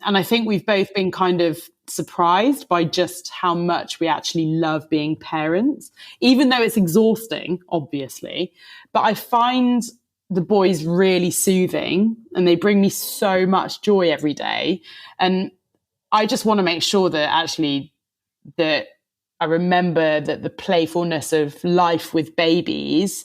Speaker 2: And I think we've both been kind of surprised by just how much we actually love being parents, even though it's exhausting, obviously. But I find the boys really soothing and they bring me so much joy every day. And I just want to make sure that I remember that the playfulness of life with babies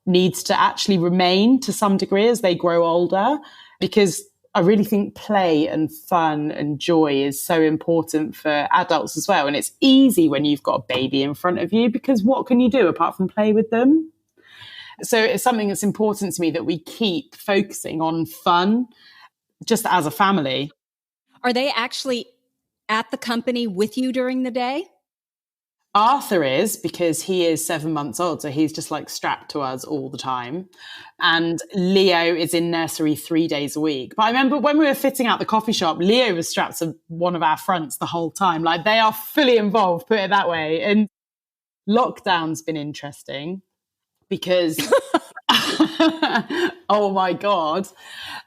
Speaker 2: needs to actually remain to some degree as they grow older, because I really think play and fun and joy is so important for adults as well. And it's easy when you've got a baby in front of you, because what can you do apart from play with them? So it's something that's important to me that we keep focusing on fun just as a family.
Speaker 3: Are they actually at the company with you during the day?
Speaker 2: Arthur is, because he is 7 months old. So he's just like strapped to us all the time. And Leo is in nursery 3 days a week. But I remember when we were fitting out the coffee shop, Leo was strapped to one of our fronts the whole time. Like they are fully involved, put it that way. And lockdown's been interesting because Oh my God.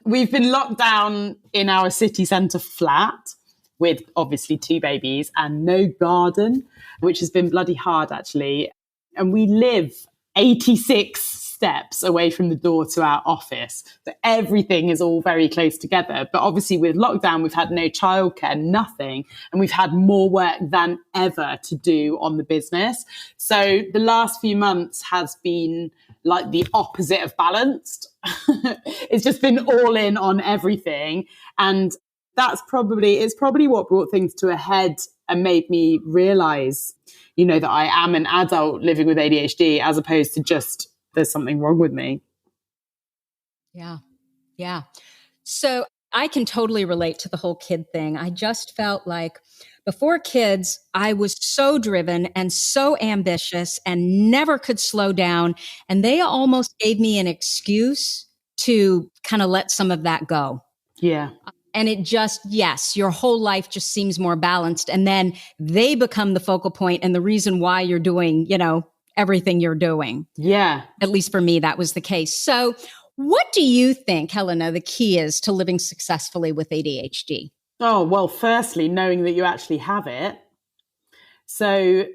Speaker 2: We've been locked down in our city centre flat with obviously 2 babies and no garden, which has been bloody hard actually. And we live 86 steps away from the door to our office. So everything is all very close together. But obviously with lockdown, we've had no childcare, nothing. And we've had more work than ever to do on the business. So the last few months has been like the opposite of balanced. It's just been all in on everything. And it's probably what brought things to a head and made me realize, that I am an adult living with ADHD as opposed to just there's something wrong with me.
Speaker 3: Yeah. Yeah. So I can totally relate to the whole kid thing. I just felt like before kids, I was so driven and so ambitious and never could slow down. And they almost gave me an excuse to kind of let some of that go.
Speaker 2: Yeah.
Speaker 3: And it just, yes, your whole life just seems more balanced. And then they become the focal point and the reason why you're doing, everything you're doing.
Speaker 2: Yeah.
Speaker 3: At least for me, that was the case. So what do you think, Helena, the key is to living successfully with ADHD?
Speaker 2: Oh, well, firstly, knowing that you actually have it. So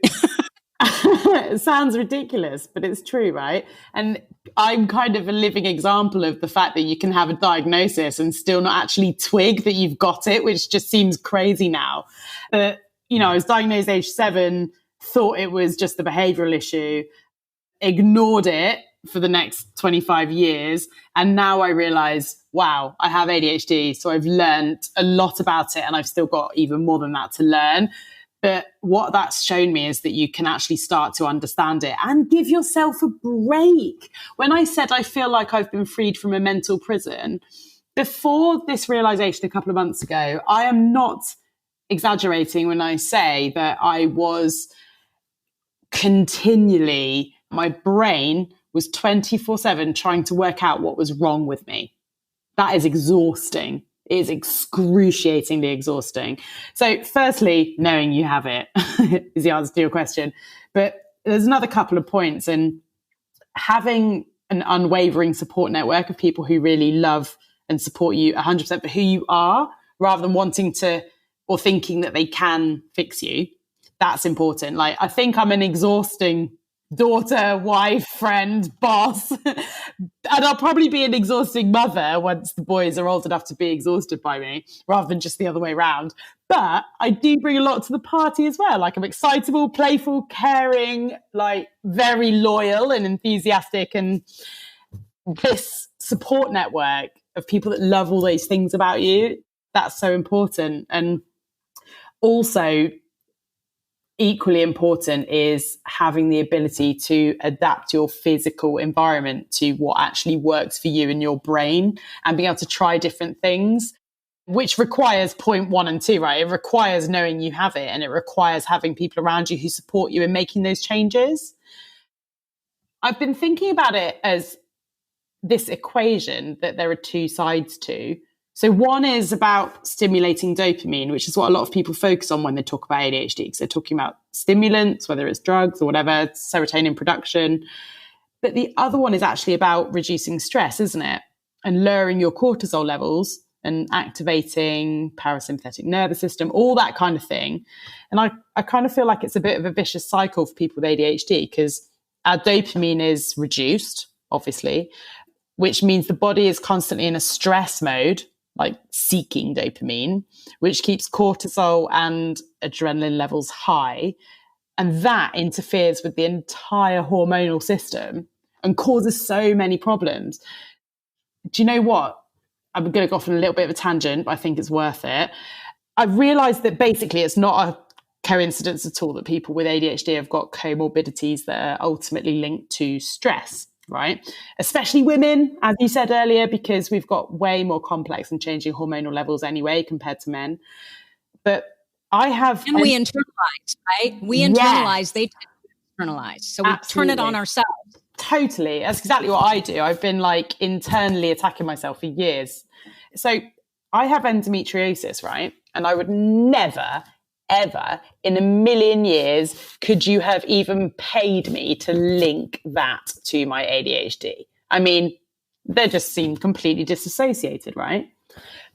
Speaker 2: it sounds ridiculous, but it's true, right? And I'm kind of a living example of the fact that you can have a diagnosis and still not actually twig that you've got it, which just seems crazy now. But, I was diagnosed age 7, thought it was just a behavioral issue, ignored it for the next 25 years. And now I realize, wow, I have ADHD. So I've learned a lot about it and I've still got even more than that to learn. But what that's shown me is that you can actually start to understand it and give yourself a break. When I said I feel like I've been freed from a mental prison, before this realization a couple of months ago, I am not exaggerating when I say that I was continually, my brain was 24/7 trying to work out what was wrong with me. That is exhausting. It is excruciatingly exhausting. So firstly, knowing you have it is the answer to your question. But there's another couple of points, and having an unwavering support network of people who really love and support you 100% for who you are, rather than wanting to or thinking that they can fix you. That's important. Like, I think I'm an exhausting daughter, wife, friend, boss. And I'll probably be an exhausting mother once the boys are old enough to be exhausted by me, rather than just the other way around. But I do bring a lot to the party as well. Like, I'm excitable, playful, caring, like very loyal and enthusiastic. And this support network of people that love all those things about you, that's so important. And also, equally important is having the ability to adapt your physical environment to what actually works for you and your brain, and being able to try different things, which requires point 1 and 2, right? It requires knowing you have it, and it requires having people around you who support you in making those changes. I've been thinking about it as this equation that there are 2 sides to. So one is about stimulating dopamine, which is what a lot of people focus on when they talk about ADHD, because they're talking about stimulants, whether it's drugs or whatever, serotonin production. But the other one is actually about reducing stress, isn't it? And lowering your cortisol levels and activating parasympathetic nervous system, all that kind of thing. And I kind of feel like it's a bit of a vicious cycle for people with ADHD, because our dopamine is reduced, obviously, which means the body is constantly in a stress mode, like seeking dopamine, which keeps cortisol and adrenaline levels high. And that interferes with the entire hormonal system and causes so many problems. Do you know what? I'm going to go off on a little bit of a tangent, but I think it's worth it. I've realized that basically it's not a coincidence at all that people with ADHD have got comorbidities that are ultimately linked to stress, right? Especially women, as you said earlier, because we've got way more complex and changing hormonal levels anyway compared to men. But I have...
Speaker 3: And we internalize, right? We internalize, they internalize. So we turn it on ourselves.
Speaker 2: Totally. That's exactly what I do. I've been like internally attacking myself for years. So I have endometriosis, right? And I would never, ever in a million years could you have even paid me to link that to my ADHD. I mean, they just seem completely disassociated, right?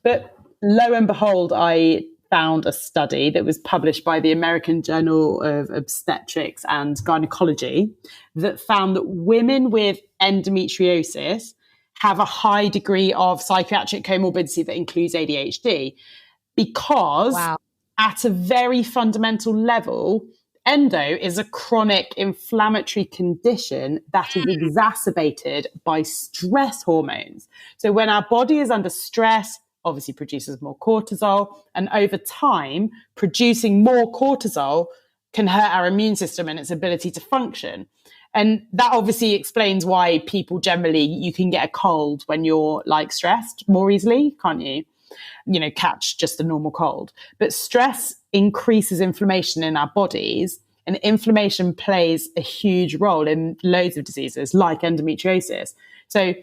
Speaker 2: But lo and behold, I found a study that was published by the American Journal of Obstetrics and Gynecology that found that women with endometriosis have a high degree of psychiatric comorbidity that includes ADHD, because at a very fundamental level, endo is a chronic inflammatory condition that is exacerbated by stress hormones. So when our body is under stress, obviously produces more cortisol, and over time, producing more cortisol can hurt our immune system and its ability to function. And that obviously explains why people generally, you can get a cold when you're like stressed more easily, can't you? You know, catch just a normal cold. But stress increases inflammation in our bodies, and inflammation plays a huge role in loads of diseases like endometriosis. So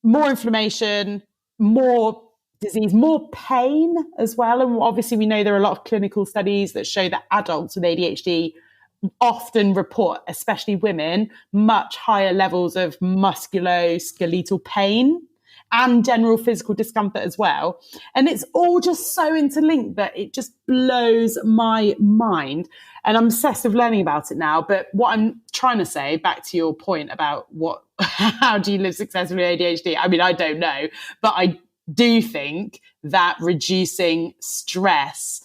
Speaker 2: more inflammation, more disease, more pain as well. And obviously we know there are a lot of clinical studies that show that adults with ADHD often report, especially women, much higher levels of musculoskeletal pain and general physical discomfort as well. And it's all just so interlinked that it just blows my mind. And I'm obsessed with learning about it now. But what I'm trying to say, back to your point about how do you live successfully with ADHD? I mean, I don't know, but I do think that reducing stress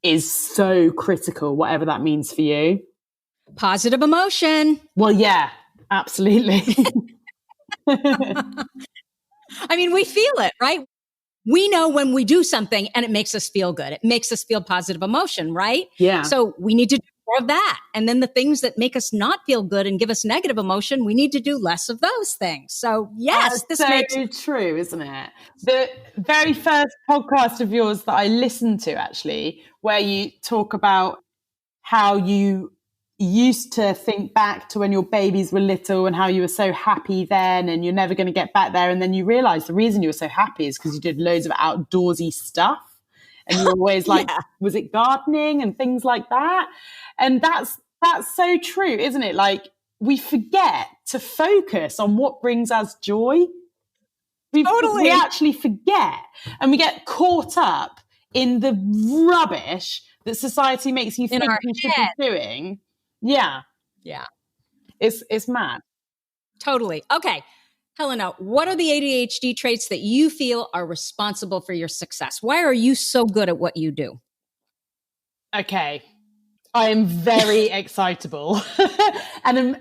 Speaker 2: is so critical, whatever that means for you.
Speaker 3: Positive emotion.
Speaker 2: Well, yeah, absolutely.
Speaker 3: I mean, we feel it, right? We know when we do something and it makes us feel good. It makes us feel positive emotion, right?
Speaker 2: Yeah.
Speaker 3: So we need to do more of that. And then the things that make us not feel good and give us negative emotion, we need to do less of those things. So yes, this makes
Speaker 2: true, isn't it? The very first podcast of yours that I listened to, actually, where you talk about how you used to think back to when your babies were little and how you were so happy then and you're never going to get back there. And then you realize the reason you were so happy is because you did loads of outdoorsy stuff. And you were always like, was it gardening and things like that? And that's so true, isn't it? Like, we forget to focus on what brings us joy.
Speaker 3: Totally.
Speaker 2: We actually forget, and we get caught up in the rubbish that society makes you think you should be doing. Yeah.
Speaker 3: Yeah.
Speaker 2: It's mad.
Speaker 3: Totally. Okay. Helena, what are the ADHD traits that you feel are responsible for your success? Why are you so good at what you do?
Speaker 2: Okay. I am very excitable and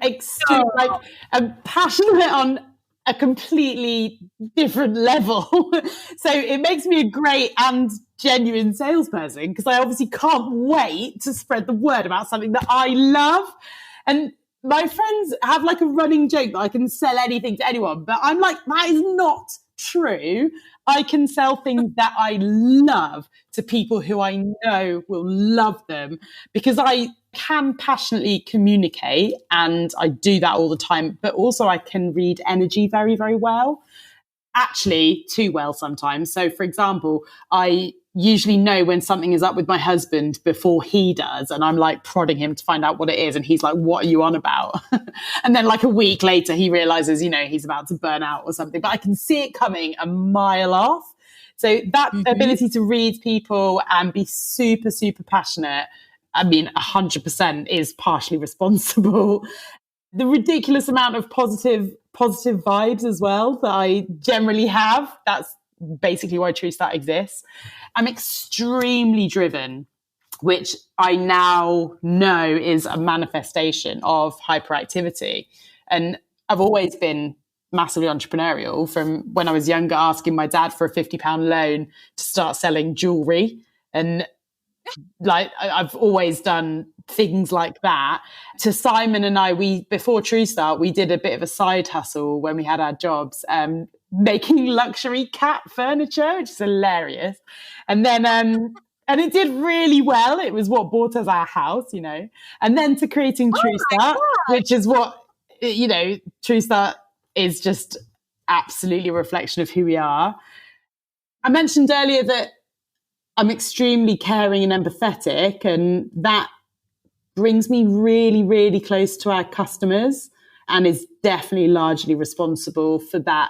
Speaker 2: I'm passionate on a completely different level. So it makes me a great and genuine salesperson, because I obviously can't wait to spread the word about something that I love. And my friends have like a running joke that I can sell anything to anyone, but I'm like, that is not true. I can sell things that I love to people who I know will love them, because I can passionately communicate, and I do that all the time, but also I can read energy very, very well. Actually, too well sometimes. So, for example, I usually know when something is up with my husband before he does, and I'm like prodding him to find out what it is, and he's like, what are you on about? And then like a week later he realizes, you know, he's about to burn out or something, but I can see it coming a mile off. So that ability to read people and be super, super passionate, I mean, 100% is partially responsible. The ridiculous amount of positive vibes as well that I generally have, that's basically why True Start exists. I'm extremely driven, which I now know is a manifestation of hyperactivity. And I've always been massively entrepreneurial, from when I was younger, asking my dad for a £50 loan to start selling jewelry. And like, I've always done things like that. To Simon and I, before True Start, we did a bit of a side hustle when we had our jobs, making luxury cat furniture, which is hilarious. And then, and it did really well. It was what bought us our house, you know. And then to creating True Start, which is what, you know, True Start is just absolutely a reflection of who we are. I mentioned earlier that I'm extremely caring and empathetic, and that brings me really, really close to our customers. and is definitely largely responsible for that.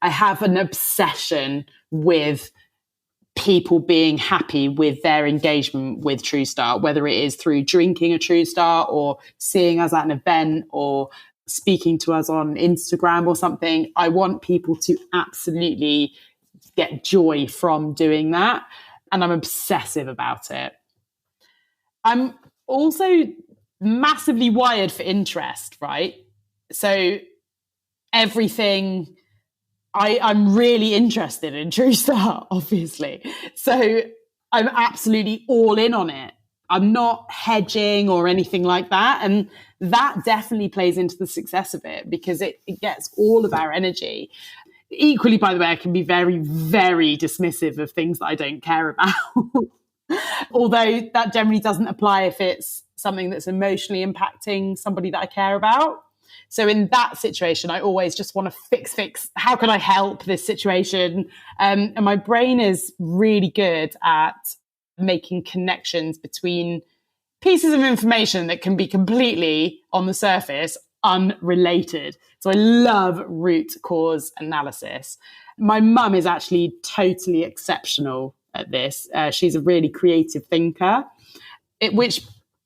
Speaker 2: I have an obsession with people being happy with their engagement with True Start, whether it is through drinking a True Start or seeing us at an event or speaking to us on Instagram or something. I want people to absolutely get joy from doing that. And I'm obsessive about it. I'm also massively wired for interest, right? So everything, I'm really interested in True Start, obviously. So I'm absolutely all in on it. I'm not hedging or anything like that. And that definitely plays into the success of it because it gets all of our energy. Equally, by the way, I can be very, very dismissive of things that I don't care about. Although that generally doesn't apply if it's something that's emotionally impacting somebody that I care about. So in that situation, I always just want to fix. How can I help this situation? And my brain is really good at making connections between pieces of information that can be completely on the surface unrelated. So I love root cause analysis. My mum is actually totally exceptional at this. She's a really creative thinker, which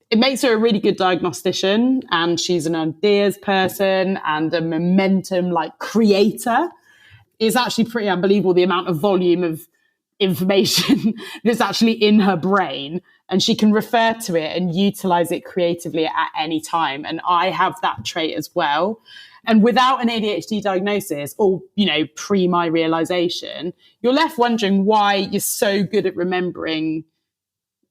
Speaker 2: it makes her a really good diagnostician, and she's an ideas person and a momentum creator. It's actually pretty unbelievable the amount of volume of information that's actually in her brain, and she can refer to it and utilize it creatively at any time. And I have that trait as well. And without an ADHD diagnosis or, pre my realization, you're left wondering why you're so good at remembering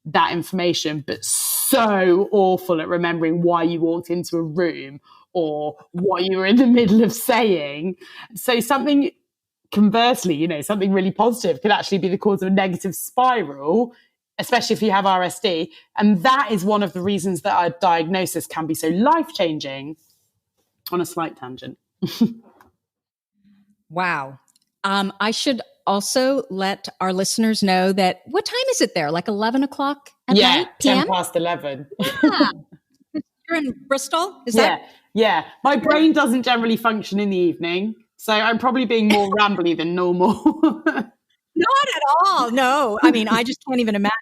Speaker 2: that information, but so awful at remembering why you walked into a room or what you were in the middle of saying. So something conversely, something really positive could actually be the cause of a negative spiral, especially if you have RSD. And that is one of the reasons that our diagnosis can be so life-changing. On a slight tangent.
Speaker 3: Wow. I should also let our listeners know that what time is it there? 11 o'clock at night?
Speaker 2: 10 past 11.
Speaker 3: Yeah. You're in Bristol? Is that?
Speaker 2: Yeah. My brain doesn't generally function in the evening, so I'm probably being more rambly than normal.
Speaker 3: Not at all. No. I mean, I just can't even imagine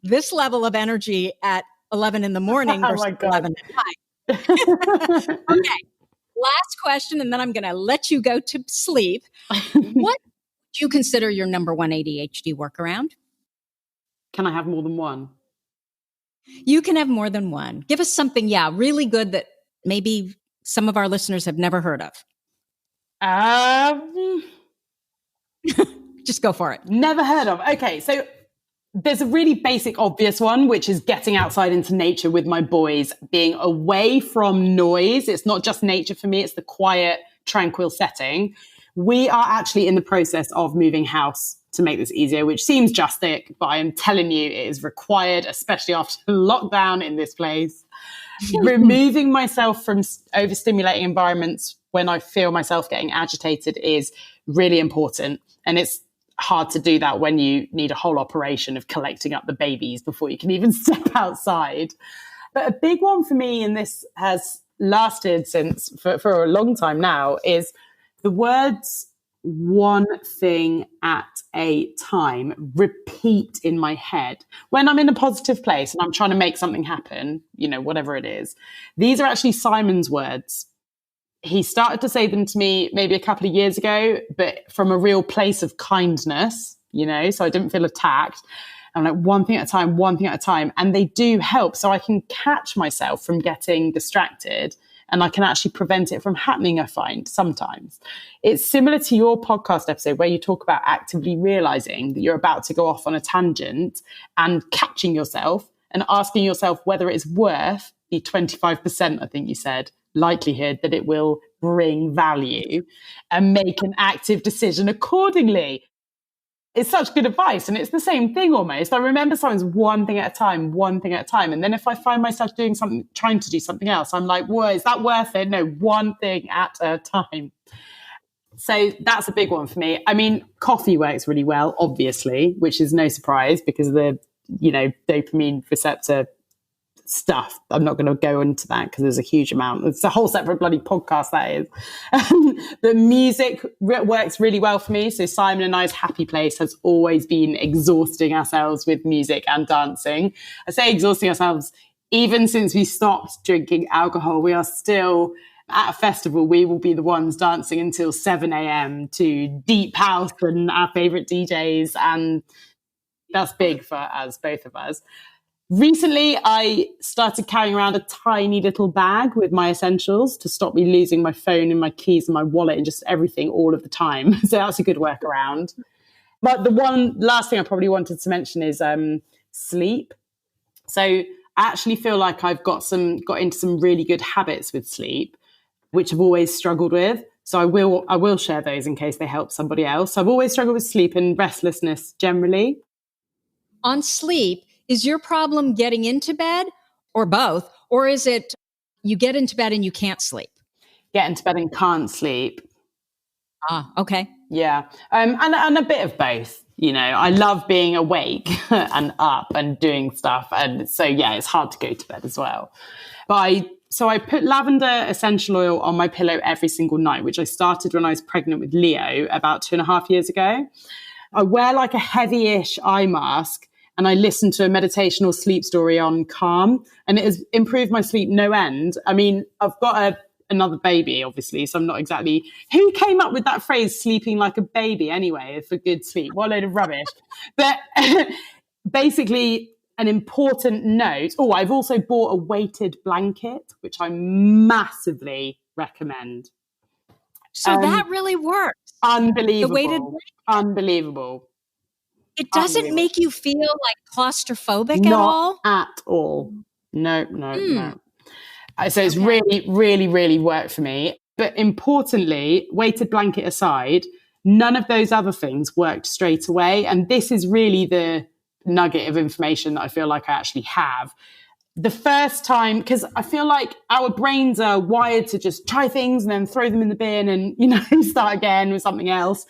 Speaker 3: this level of energy at 11 in the morning versus 11 at night. Okay. Last question, and then I'm going to let you go to sleep. What do you consider your number one ADHD workaround?
Speaker 2: Can I have more than one?
Speaker 3: You can have more than one. Give us something, really good that maybe some of our listeners have never heard of. Just go for it.
Speaker 2: Never heard of. Okay, so there's a really basic, obvious one, which is getting outside into nature with my boys, being away from noise. It's not just nature for me. It's the quiet, tranquil setting. We are actually in the process of moving house to make this easier, which seems drastic, but I am telling you, it is required, especially after lockdown in this place. Removing myself from overstimulating environments when I feel myself getting agitated is really important. And it's hard to do that when you need a whole operation of collecting up the babies before you can even step outside. But a big one for me, and this has lasted for a long time now, is the words "one thing at a time" repeat in my head when I'm in a positive place and I'm trying to make something happen, whatever it is. These are actually Simon's words. He started to say them to me maybe a couple of years ago, but from a real place of kindness, so I didn't feel attacked. I'm like, one thing at a time, one thing at a time. And they do help. So I can catch myself from getting distracted, and I can actually prevent it from happening, I find, sometimes. It's similar to your podcast episode where you talk about actively realizing that you're about to go off on a tangent and catching yourself and asking yourself whether it's worth the 25%, I think you said, likelihood that it will bring value, and make an active decision accordingly. It's such good advice. And it's the same thing almost. I remember Simon's one thing at a time, one thing at a time. And then if I find myself doing something, trying to do something else, I'm like, whoa, is that worth it? No, one thing at a time. So that's a big one for me. I mean, coffee works really well, obviously, which is no surprise because the, dopamine receptor stuff. I'm not going to go into that because there's a huge amount. It's a whole separate bloody podcast, that is. But music works really well for me. So Simon and I's happy place has always been exhausting ourselves with music and dancing. I say exhausting ourselves, even since we stopped drinking alcohol, we are still at a festival. We will be the ones dancing until 7 a.m. to deep house and our favorite DJs. And that's big for us, both of us. Recently, I started carrying around a tiny little bag with my essentials to stop me losing my phone and my keys and my wallet and just everything all of the time. So that's a good workaround. But the one last thing I probably wanted to mention is sleep. So I actually feel like I've got into some really good habits with sleep, which I've always struggled with. So I will share those in case they help somebody else. So I've always struggled with sleep and restlessness generally.
Speaker 3: On sleep, is your problem getting into bed or both? Or is it you get into bed and you can't sleep?
Speaker 2: Get into bed and can't sleep.
Speaker 3: Ah, okay.
Speaker 2: Yeah. And a bit of both. You know, I love being awake and up and doing stuff. And so, yeah, it's hard to go to bed as well. But I put lavender essential oil on my pillow every single night, which I started when I was pregnant with Leo about 2.5 years ago. I wear like a heavy-ish eye mask and I listen to a meditation or sleep story on Calm, and it has improved my sleep no end. I mean, I've got another baby, obviously, so I'm not exactly... Who came up with that phrase, sleeping like a baby, anyway, for good sleep? What a load of rubbish. But basically, an important note... Oh, I've also bought a weighted blanket, which I massively recommend.
Speaker 3: So that really works.
Speaker 2: Unbelievable.
Speaker 3: The weighted blanket?
Speaker 2: Unbelievable.
Speaker 3: It doesn't make you feel like claustrophobic at all?
Speaker 2: Not at all. No. So it's really, really, really worked for me. But importantly, weighted blanket aside, none of those other things worked straight away. And this is really the nugget of information that I feel like I actually have. The first time, because I feel like our brains are wired to just try things and then throw them in the bin and, you know, start again with something else.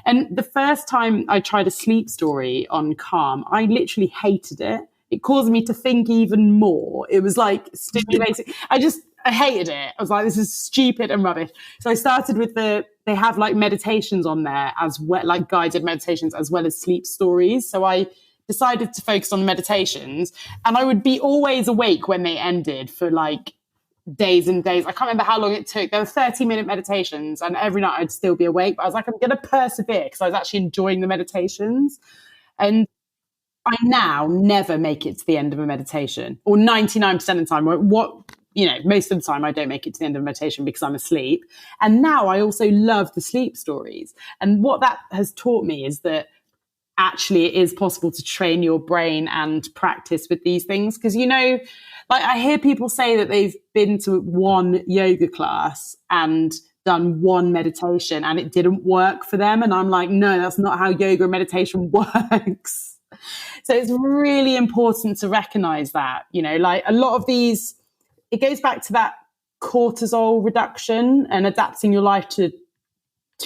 Speaker 2: And the first time I tried a sleep story on Calm, I literally hated it. It caused me to think even more. It was like stimulating. I hated it. I was like, this is stupid and rubbish. So I started with they have like meditations on there as well, like guided meditations as well as sleep stories. So I decided to focus on meditations, and I would be always awake when they ended for like days and days. I can't remember how long it took. There were 30-minute meditations and every night I'd still be awake, but I was like, I'm going to persevere because I was actually enjoying the meditations. And I now never make it to the end of a meditation, or 99% of the time. Most of the time I don't make it to the end of a meditation because I'm asleep. And now I also love the sleep stories. And what that has taught me is that actually it is possible to train your brain and practice with these things. Because, you know, like I hear people say that they've been to one yoga class and done one meditation and it didn't work for them. And I'm like, no, that's not how yoga and meditation works. So it's really important to recognize that, you know, like a lot of these, it goes back to that cortisol reduction and adapting your life to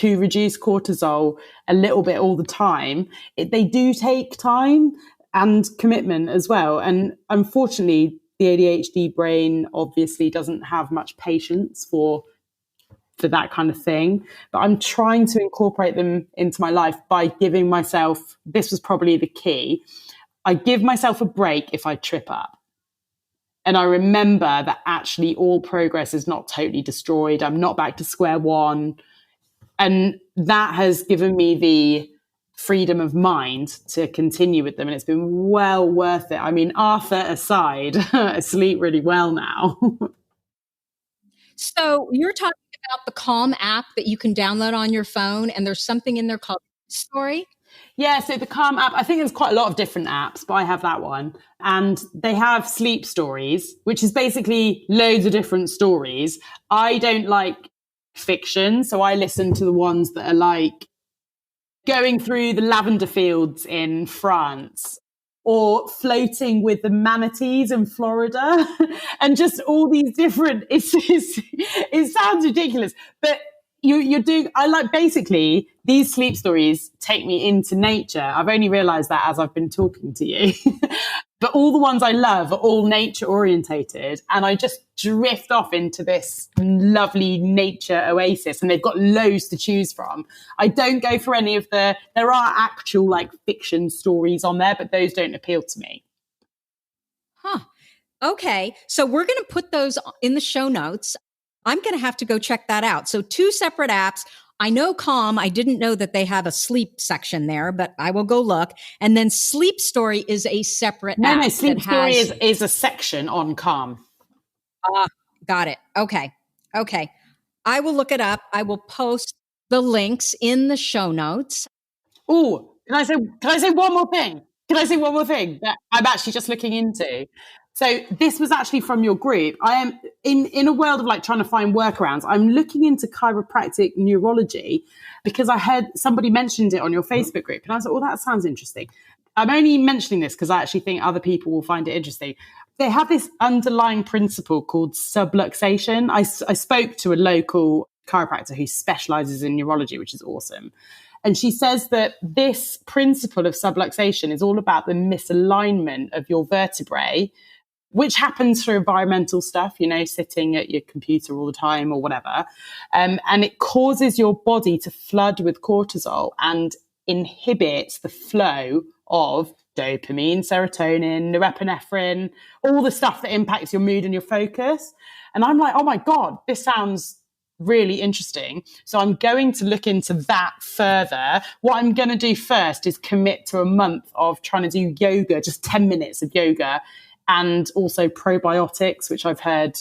Speaker 2: reduce cortisol a little bit all the time. They do take time and commitment as well. And unfortunately, the ADHD brain obviously doesn't have much patience for that kind of thing. But I'm trying to incorporate them into my life by giving myself, this was probably the key, I give myself a break if I trip up. And I remember that actually all progress is not totally destroyed. I'm not back to square one. And that has given me the freedom of mind to continue with them. And it's been well worth it. I mean, Arthur aside, I sleep really well now.
Speaker 3: So you're talking about the Calm app that you can download on your phone, and there's something in there called Story.
Speaker 2: Yeah, so the Calm app, I think there's quite a lot of different apps, but I have that one. And they have sleep stories, which is basically loads of different stories. I don't like fiction, so I listen to the ones that are like going through the lavender fields in France or floating with the manatees in Florida and just all these different, it sounds ridiculous, but you're doing, I like basically these sleep stories take me into nature. I've only realized that as I've been talking to you. But all the ones I love are all nature orientated. And I just drift off into this lovely nature oasis, and they've got loads to choose from. I don't go for any of there are actual like fiction stories on there, but those don't appeal to me.
Speaker 3: Huh. Okay. So we're going to put those in the show notes. I'm going to have to go check that out. So 2 separate apps. I know Calm. I didn't know that they have a sleep section there, but I will go look. And then Sleep Story is a separate app.
Speaker 2: No, Sleep Story is a section on Calm.
Speaker 3: Got it. Okay. I will look it up. I will post the links in the show notes.
Speaker 2: Oh, can I say one more thing? That I'm actually just looking into? So this was actually from your group. I am in a world of like trying to find workarounds. I'm looking into chiropractic neurology because I heard somebody mentioned it on your Facebook group. And I was like, well, that sounds interesting. I'm only mentioning this because I actually think other people will find it interesting. They have this underlying principle called subluxation. I spoke to a local chiropractor who specializes in neurology, which is awesome. And she says that this principle of subluxation is all about the misalignment of your vertebrae, which happens through environmental stuff, sitting at your computer all the time or whatever. And it causes your body to flood with cortisol and inhibits the flow of dopamine, serotonin, norepinephrine, all the stuff that impacts your mood and your focus. And I'm like, oh my God, this sounds really interesting. So I'm going to look into that further. What I'm going to do first is commit to a month of trying to do yoga, just 10 minutes of yoga, and also probiotics, which I've heard,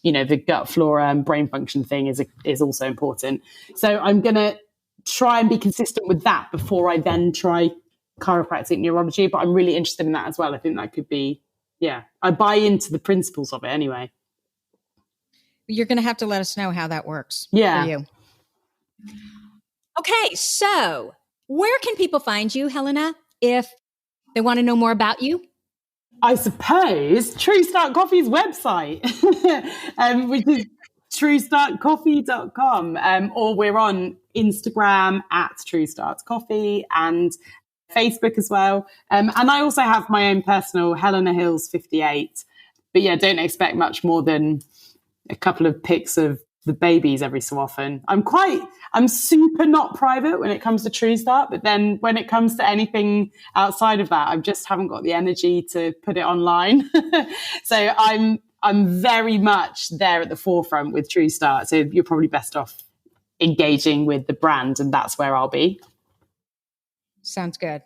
Speaker 2: the gut flora and brain function thing is also important. So I'm going to try and be consistent with that before I then try chiropractic neurology. But I'm really interested in that as well. I think that could be, I buy into the principles of it anyway.
Speaker 3: You're going to have to let us know how that works for you. Okay, so where can people find you, Helena, if they want to know more about you?
Speaker 2: I suppose True Start Coffee's website, which is truestartcoffee.com. Or we're on Instagram at True Start Coffee and Facebook as well. And I also have my own personal Helena Hills 58. But don't expect much more than a couple of pics of the babies every so often. I'm super not private when it comes to True Start, but then when it comes to anything outside of that, I just haven't got the energy to put it online. So I'm very much there at the forefront with True Start. So you're probably best off engaging with the brand, and that's where I'll be.
Speaker 3: Sounds good.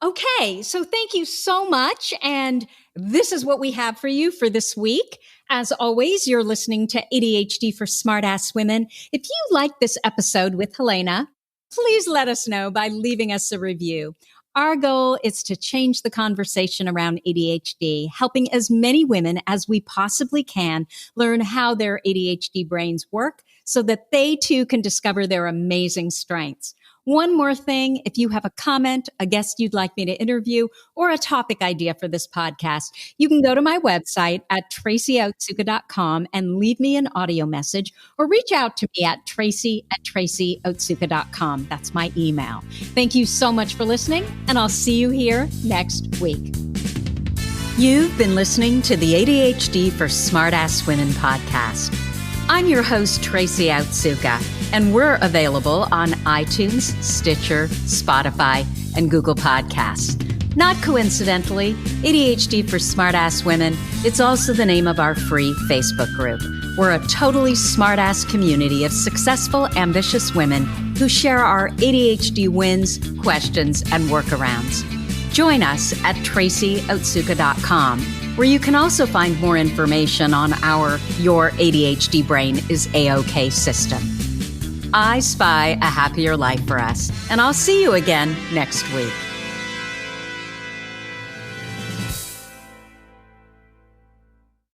Speaker 3: Okay, so thank you so much. And this is what we have for you for this week. As always, you're listening to ADHD for Smartass Women. If you like this episode with Helena, please let us know by leaving us a review. Our goal is to change the conversation around ADHD, helping as many women as we possibly can learn how their ADHD brains work so that they too can discover their amazing strengths. One more thing, if you have a comment, a guest you'd like me to interview, or a topic idea for this podcast, you can go to my website at tracyotsuka.com and leave me an audio message, or reach out to me at tracy@tracyotsuka.com. That's my email. Thank you so much for listening, and I'll see you here next week.
Speaker 1: You've been listening to the ADHD for Smartass Women podcast. I'm your host, Tracy Otsuka, and we're available on iTunes, Stitcher, Spotify, and Google Podcasts. Not coincidentally, ADHD for Smartass Women, it's also the name of our free Facebook group. We're a totally smartass community of successful, ambitious women who share our ADHD wins, questions, and workarounds. Join us at tracyotsuka.com, where you can also find more information on our Your ADHD Brain is A-OK system. I spy a happier life for us, and I'll see you again next week.